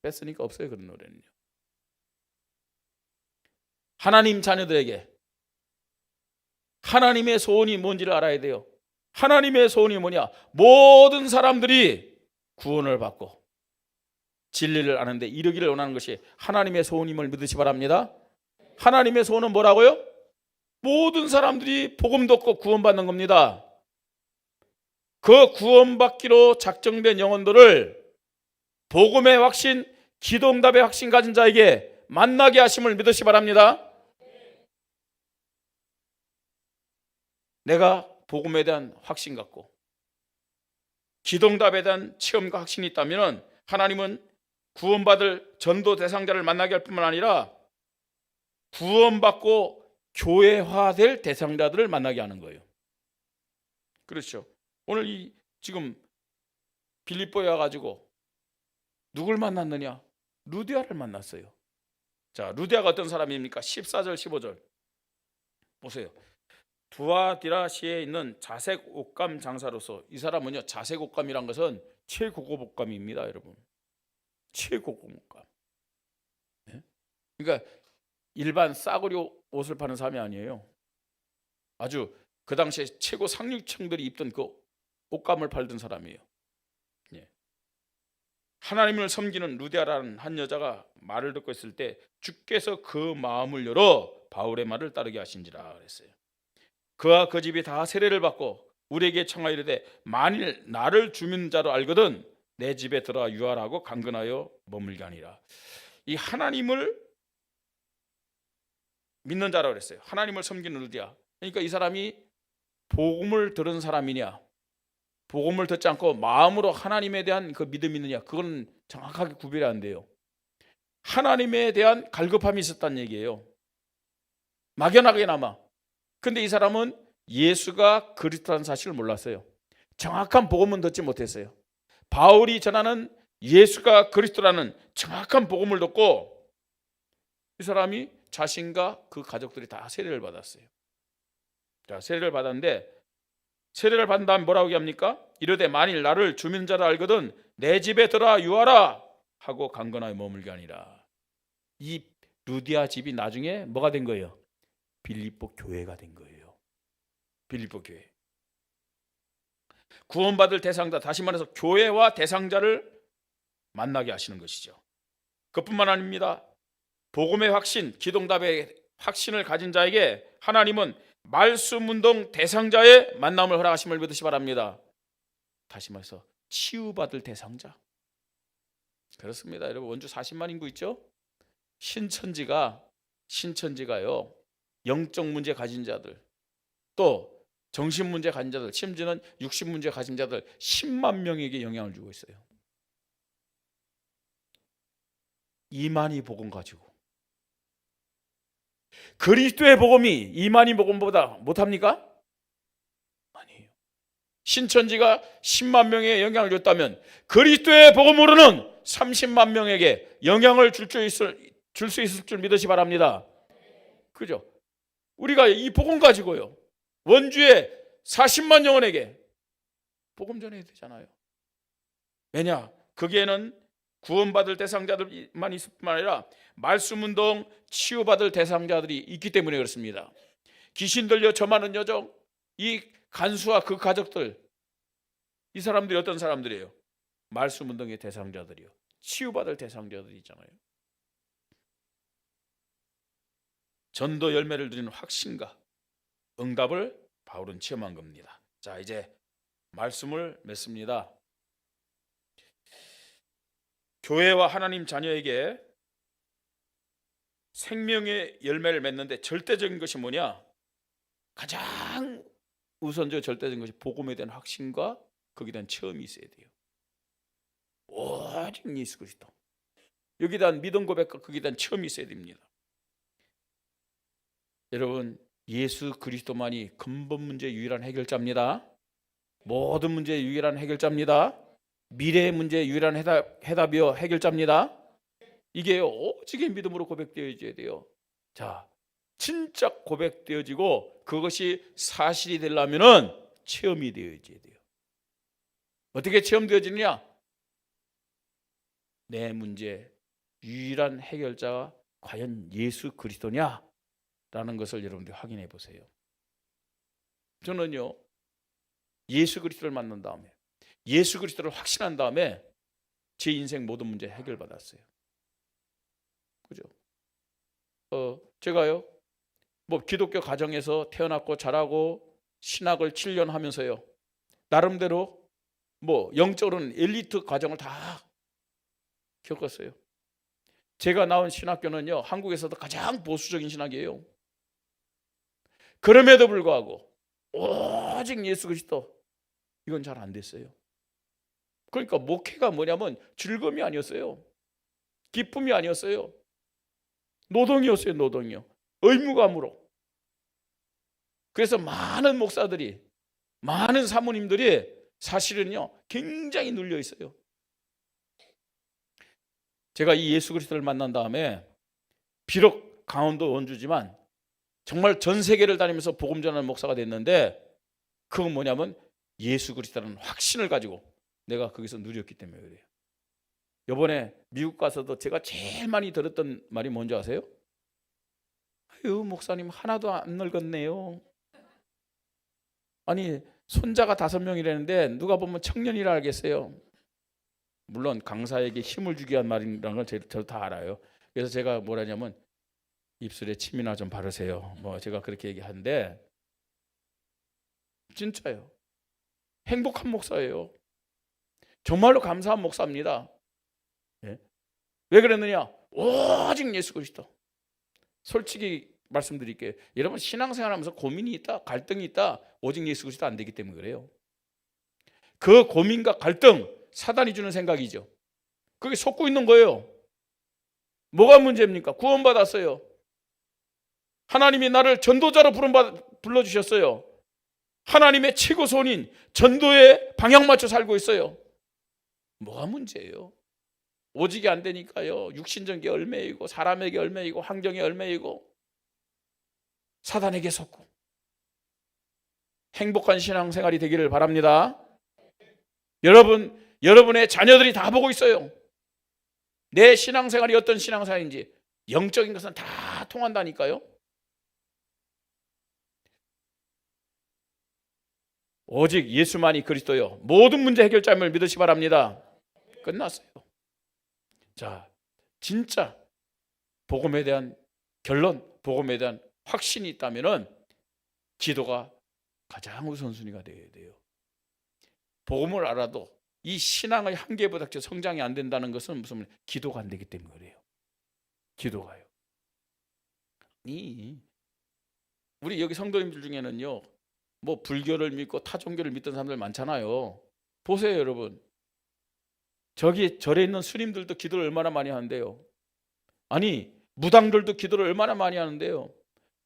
뺐으니까 없어요. 그런 노래는요. 하나님 자녀들에게 하나님의 소원이 뭔지를 알아야 돼요. 하나님의 소원이 뭐냐? 모든 사람들이 구원을 받고 진리를 아는데 이르기를 원하는 것이 하나님의 소원임을 믿으시 바랍니다. 하나님의 소원은 뭐라고요? 모든 사람들이 복음 듣고 구원받는 겁니다. 그 구원받기로 작정된 영혼들을 복음의 확신, 기도응답의 확신 가진 자에게 만나게 하심을 믿으시 바랍니다. 내가 복음에 대한 확신 갖고 기도응답에 대한 체험과 확신이 있다면 하나님은 구원받을 전도 대상자를 만나게 할 뿐만 아니라 구원받고 교회화될 대상자들을 만나게 하는 거예요. 그렇죠. 오늘 지금 빌립보에 와가지고 누굴 만났느냐? 루디아를 만났어요. 자, 루디아가 어떤 사람입니까? 14절 15절 보세요. 두아디라시에 있는 자색 옷감 장사로서, 이 사람은요, 자색 옷감이란 것은 최고급 옷감입니다, 여러분. 최고급 옷감. 네? 그러니까 일반 싸구려 옷을 파는 사람이 아니에요. 아주 그 당시에 최고 상류층들이 입던 그 옷감을 팔던 사람이에요. 예. 하나님을 섬기는 루디아라는 한 여자가 말을 듣고 있을 때 주께서 그 마음을 열어 바울의 말을 따르게 하신지라 그랬어요. 그와 그 집이 다 세례를 받고 우리에게 청하여 이르되 만일 나를 주민 자로 알거든 내 집에 들어와 유하라고 강건하여 머물게 하니라. 이 하나님을 믿는 자라고 그랬어요. 하나님을 섬기는 루디아. 그러니까 이 사람이 복음을 들은 사람이냐, 복음을 듣지 않고 마음으로 하나님에 대한 그 믿음이 있느냐, 그건 정확하게 구별이 안 돼요. 하나님에 대한 갈급함이 있었다는 얘기예요. 막연하게나마. 근데 이 사람은 예수가 그리스도라는 사실을 몰랐어요. 정확한 복음은 듣지 못했어요. 바울이 전하는 예수가 그리스도라는 정확한 복음을 듣고 이 사람이 자신과 그 가족들이 다 세례를 받았어요. 자, 세례를 받았는데 세례를 받은 다음 뭐라고 얘기합니까? 이르되 만일 나를 주민자라 알거든 내 집에 들어와 유하라 하고 강건하게 머물게 하니라. 이 루디아 집이 나중에 뭐가 된 거예요? 빌립보 교회가 된 거예요. 빌립보 교회. 구원받을 대상자, 다시 말해서 교회와 대상자를 만나게 하시는 것이죠. 그뿐만 아닙니다. 복음의 확신, 기동답의 확신을 가진 자에게 하나님은 말씀운동 대상자의 만남을 허락하심을 믿으시 바랍니다. 다시 말해서 치유받을 대상자. 그렇습니다. 여러분, 원주 40만 인구 있죠? 신천지가요 영적 문제 가진 자들, 또 정신 문제 가진 자들, 심지어는 육신 문제 가진 자들 10만 명에게 영향을 주고 있어요. 이만희 복음 가지고. 그리스도의 복음이 이만희 복음보다 못합니까? 아니에요. 신천지가 10만 명에 영향을 줬다면 그리스도의 복음으로는 30만 명에게 영향을 줄 수 있을 줄 믿으시 바랍니다. 그죠? 우리가 이 복음 가지고요, 원주의 40만 영혼에게 복음 전해야 되잖아요. 왜냐? 거기에는 구원받을 대상자들만 있을 뿐만 아니라 말씀운동 치유받을 대상자들이 있기 때문에 그렇습니다. 귀신 들려 점하는 여정, 이 간수와 그 가족들, 이 사람들이 어떤 사람들이에요? 말씀운동의 대상자들이요, 치유받을 대상자들이잖아요. 전도 열매를 드리는 확신과 응답을 바울은 체험한 겁니다. 자, 이제 말씀을 맺습니다. 교회와 하나님 자녀에게 생명의 열매를 맺는데 절대적인 것이 뭐냐? 가장 우선적 절대적인 것이 복음에 대한 확신과 거기에 대한 체험이 있어야 돼요. 오직 예수 그리스도, 여기에 대한 믿음 고백과 거기에 대한 체험이 있어야 됩니다. 여러분, 예수 그리스도만이 근본 문제의 유일한 해결자입니다. 모든 문제의 유일한 해결자입니다. 미래의 문제의 유일한 해답이요 해결자입니다. 이게 오직의 믿음으로 고백되어져야 돼요. 자, 진짜 고백되어지고 그것이 사실이 되려면은 체험이 되어져야 돼요. 어떻게 체험되어지느냐? 내 문제 유일한 해결자가 과연 예수 그리스도냐? 라는 것을 여러분들이 확인해 보세요. 저는요, 예수 그리스도를 만난 다음에, 예수 그리스도를 확신한 다음에 제 인생 모든 문제 해결받았어요. 그죠? 제가요, 뭐 기독교 가정에서 태어났고 자라고 신학을 7년 하면서요, 나름대로 뭐 영적으로는 엘리트 과정을 다 겪었어요. 제가 나온 신학교는요, 한국에서도 가장 보수적인 신학이에요. 그럼에도 불구하고 오직 예수 그리스도, 이건 잘 안 됐어요. 그러니까 목회가 뭐냐면 즐거움이 아니었어요. 기쁨이 아니었어요. 노동이었어요. 노동이요. 의무감으로. 그래서 많은 목사들이, 많은 사모님들이 사실은요 굉장히 눌려 있어요. 제가 이 예수 그리스도를 만난 다음에 비록 강원도 원주지만 정말 전 세계를 다니면서 복음 전하는 목사가 됐는데, 그건 뭐냐면 예수 그리스도라는 확신을 가지고 내가 거기서 누렸기 때문에 그래요. 이번에 미국 가서도 제가 제일 많이 들었던 말이 뭔지 아세요? 아유, 목사님 하나도 안 늙었네요. 아니 손자가 5명이라는데 누가 보면 청년이라 알겠어요. 물론 강사에게 힘을 주기 위한 말이라는 걸 저도 다 알아요. 그래서 제가 뭐라냐면 입술에 침이나 좀 바르세요. 뭐 제가 그렇게 얘기하는데 진짜요. 행복한 목사예요. 정말로 감사한 목사입니다. 예? 왜 그랬느냐? 오직 예수 그리스도. 솔직히 말씀드릴게요. 여러분 신앙생활하면서 고민이 있다, 갈등이 있다. 오직 예수 그리스도 안 되기 때문에 그래요. 그 고민과 갈등 사단이 주는 생각이죠. 그게 속고 있는 거예요. 뭐가 문제입니까? 구원받았어요. 하나님이 나를 전도자로 불러주셨어요. 하나님의 최고 소원인 전도에 방향 맞춰 살고 있어요. 뭐가 문제예요? 오직이 안 되니까요. 육신적인 얼매이고 사람에게 얼매이고 환경에 얼매이고 사단에게 속고. 행복한 신앙생활이 되기를 바랍니다. 여러분의 자녀들이 다 보고 있어요. 내 신앙생활이 어떤 신앙생활인지. 영적인 것은 다 통한다니까요. 오직 예수만이 그리스도요. 모든 문제 해결자임을 믿으시 바랍니다. 끝났어요. 자, 진짜 복음에 대한 결론, 복음에 대한 확신이 있다면은 기도가 가장 우선순위가 되어야 돼요. 복음을 알아도 이 신앙의 한계에 부닥쳐 성장이 안 된다는 것은 무슨 기도가 안 되기 때문에 그래요. 기도가요. 우리 여기 성도님들 중에는요, 뭐 불교를 믿고 타 종교를 믿던 사람들 많잖아요. 보세요, 여러분. 저기 절에 있는 스님들도 기도를 얼마나 많이 하는데요. 아니 무당들도 기도를 얼마나 많이 하는데요.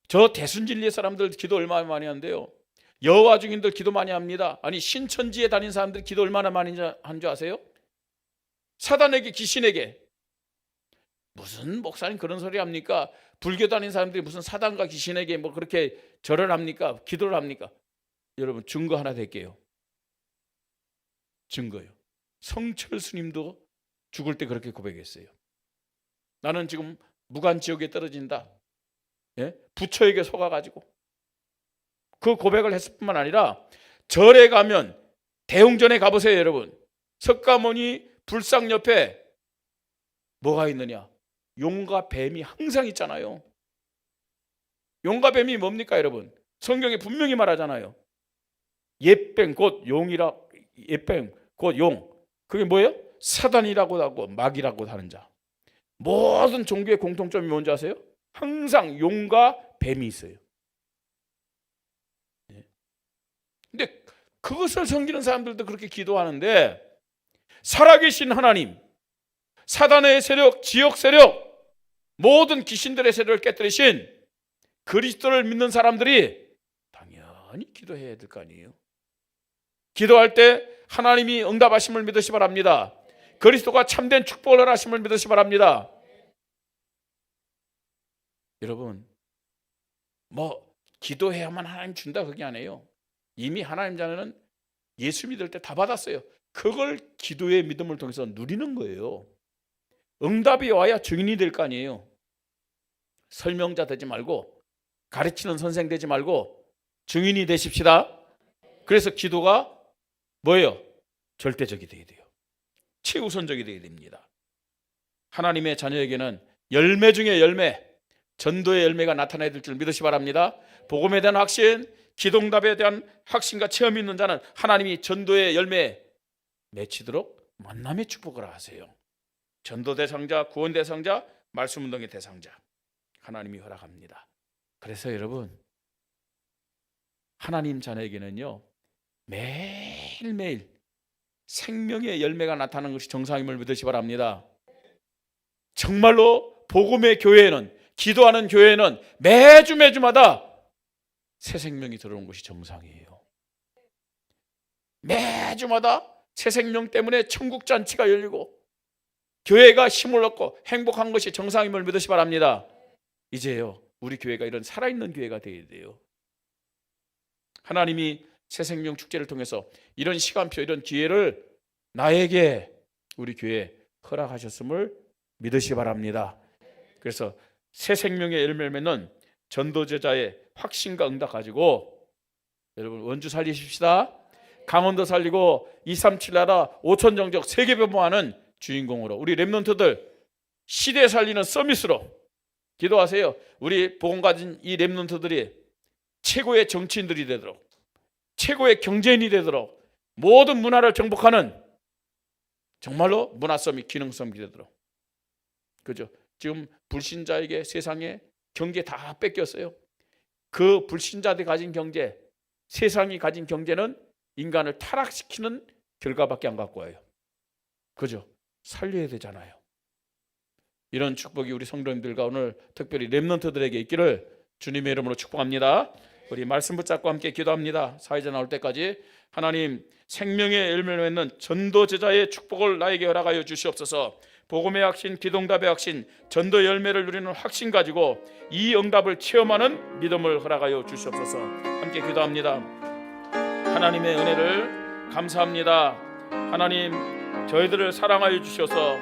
저 대순진리의 사람들 기도 얼마나 많이 하는데요. 여호와 증인들 기도 많이 합니다. 아니 신천지에 다닌 사람들 기도 얼마나 많이 한 줄 아세요? 사단에게 귀신에게. 무슨 목사님 그런 소리 합니까? 불교 다닌 사람들이 무슨 사단과 귀신에게 뭐 그렇게 절을 합니까? 기도를 합니까? 여러분 증거 하나 될게요. 증거요. 성철 스님도 죽을 때 그렇게 고백했어요. 나는 지금 무간지옥에 떨어진다. 예? 부처에게 속아가지고 그 고백을 했을 뿐만 아니라 절에 가면 대웅전에 가보세요, 여러분. 석가모니 불상 옆에 뭐가 있느냐? 용과 뱀이 항상 있잖아요. 용과 뱀이 뭡니까, 여러분? 성경에 분명히 말하잖아요. 옛뱀 곧 용이라. 옛뱀 곧 용. 그게 뭐예요? 사단이라고 하고 마귀라고 하는 자. 모든 종교의 공통점이 뭔지 아세요? 항상 용과 뱀이 있어요. 근데 그것을 섬기는 사람들도 그렇게 기도하는데 살아계신 하나님, 사단의 세력, 지역 세력, 모든 귀신들의 세력을 깨뜨리신 그리스도를 믿는 사람들이 당연히 기도해야 될 거 아니에요. 기도할 때 하나님이 응답하심을 믿으시 바랍니다. 그리스도가 참된 축복을 하심을 믿으시 바랍니다. 여러분, 뭐 기도해야만 하나님 준다 그게 아니에요. 이미 하나님 자녀는 예수 믿을 때 다 받았어요. 그걸 기도의 믿음을 통해서 누리는 거예요. 응답이 와야 증인이 될 거 아니에요. 설명자 되지 말고 가르치는 선생 되지 말고 증인이 되십시다. 그래서 기도가 뭐예요? 절대적이 되어야 돼요. 최우선적이 되어야 됩니다. 하나님의 자녀에게는 열매 중에 열매, 전도의 열매가 나타나야 될 줄 믿으시 바랍니다. 복음에 대한 확신, 기도응답에 대한 확신과 체험이 있는 자는 하나님이 전도의 열매 맺히도록 만남의 축복을 하세요. 전도 대상자, 구원 대상자, 말씀 운동의 대상자 하나님이 허락합니다. 그래서 여러분 하나님 자녀에게는요 매일매일 생명의 열매가 나타나는 것이 정상임을 믿으시 바랍니다. 정말로 복음의 교회에는, 기도하는 교회에는 매주마다 새 생명이 들어오는 것이 정상이에요. 매주마다 새 생명 때문에 천국 잔치가 열리고 교회가 힘을 얻고 행복한 것이 정상임을 믿으시 바랍니다. 이제요 우리 교회가 이런 살아있는 교회가 되어야 돼요. 하나님이 새 생명 축제를 통해서 이런 시간표, 이런 기회를 나에게 우리 교회에 허락하셨음을 믿으시 바랍니다. 그래서 새 생명의 열매를 맺는 전도제자의 확신과 응답 가지고 여러분 원주 살리십시다. 강원도 살리고 237 나라 5천 정적 세계 변모하는 주인공으로 우리 렘넌트들 시대 살리는 서밋으로 기도하세요. 우리 복음 가진 이 렘넌트들이 최고의 정치인들이 되도록, 최고의 경제인이 되도록, 모든 문화를 정복하는 정말로 문화 서밋, 기능 서밋이 되도록. 그죠? 지금 불신자에게 세상에 경제 다 뺏겼어요. 그 불신자들이 가진 경제, 세상이 가진 경제는 인간을 타락시키는 결과밖에 안 갖고 와요. 그죠? 살려야 되잖아요. 이런 축복이 우리 성도님들과 오늘 특별히 렘넌트들에게 있기를 주님의 이름으로 축복합니다. 우리 말씀 붙잡고 함께 기도합니다. 사회자 나올 때까지 하나님 생명의 열매를 맺는 전도 제자의 축복을 나에게 허락하여 주시옵소서. 복음의 확신, 기동답의 확신, 전도 열매를 누리는 확신 가지고 이 응답을 체험하는 믿음을 허락하여 주시옵소서. 함께 기도합니다. 하나님의 은혜를 감사합니다. 하나님 저희들을 사랑하여 주셔서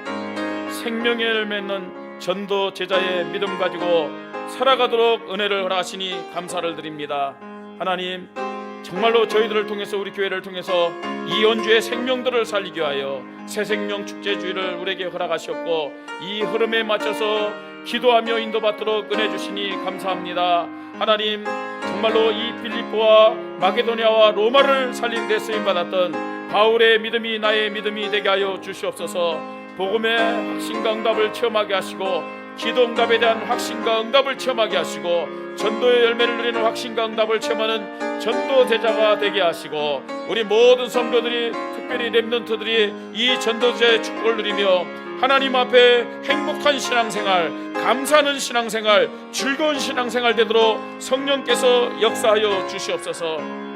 생명의 열매 맺는 전도 제자의 믿음 가지고 살아가도록 은혜를 허락하시니 감사를 드립니다. 하나님 정말로 저희들을 통해서 우리 교회를 통해서 이 연주의 생명들을 살리게 하여 새생명 축제주의를 우리에게 허락하셨고 이 흐름에 맞춰서 기도하며 인도받도록 은혜 주시니 감사합니다. 하나님 정말로 이 빌립보와 마게도냐와 로마를 살린 데 쓰임받았던 바울의 믿음이 나의 믿음이 되게 하여 주시옵소서. 복음의 확신과 응답을 체험하게 하시고 기도 응답에 대한 확신과 응답을 체험하게 하시고 전도의 열매를 누리는 확신과 응답을 체험하는 전도 제자가 되게 하시고 우리 모든 성도들이 특별히 렘넌트들이 이 전도제의 축복을 누리며 하나님 앞에 행복한 신앙생활, 감사하는 신앙생활, 즐거운 신앙생활 되도록 성령께서 역사하여 주시옵소서.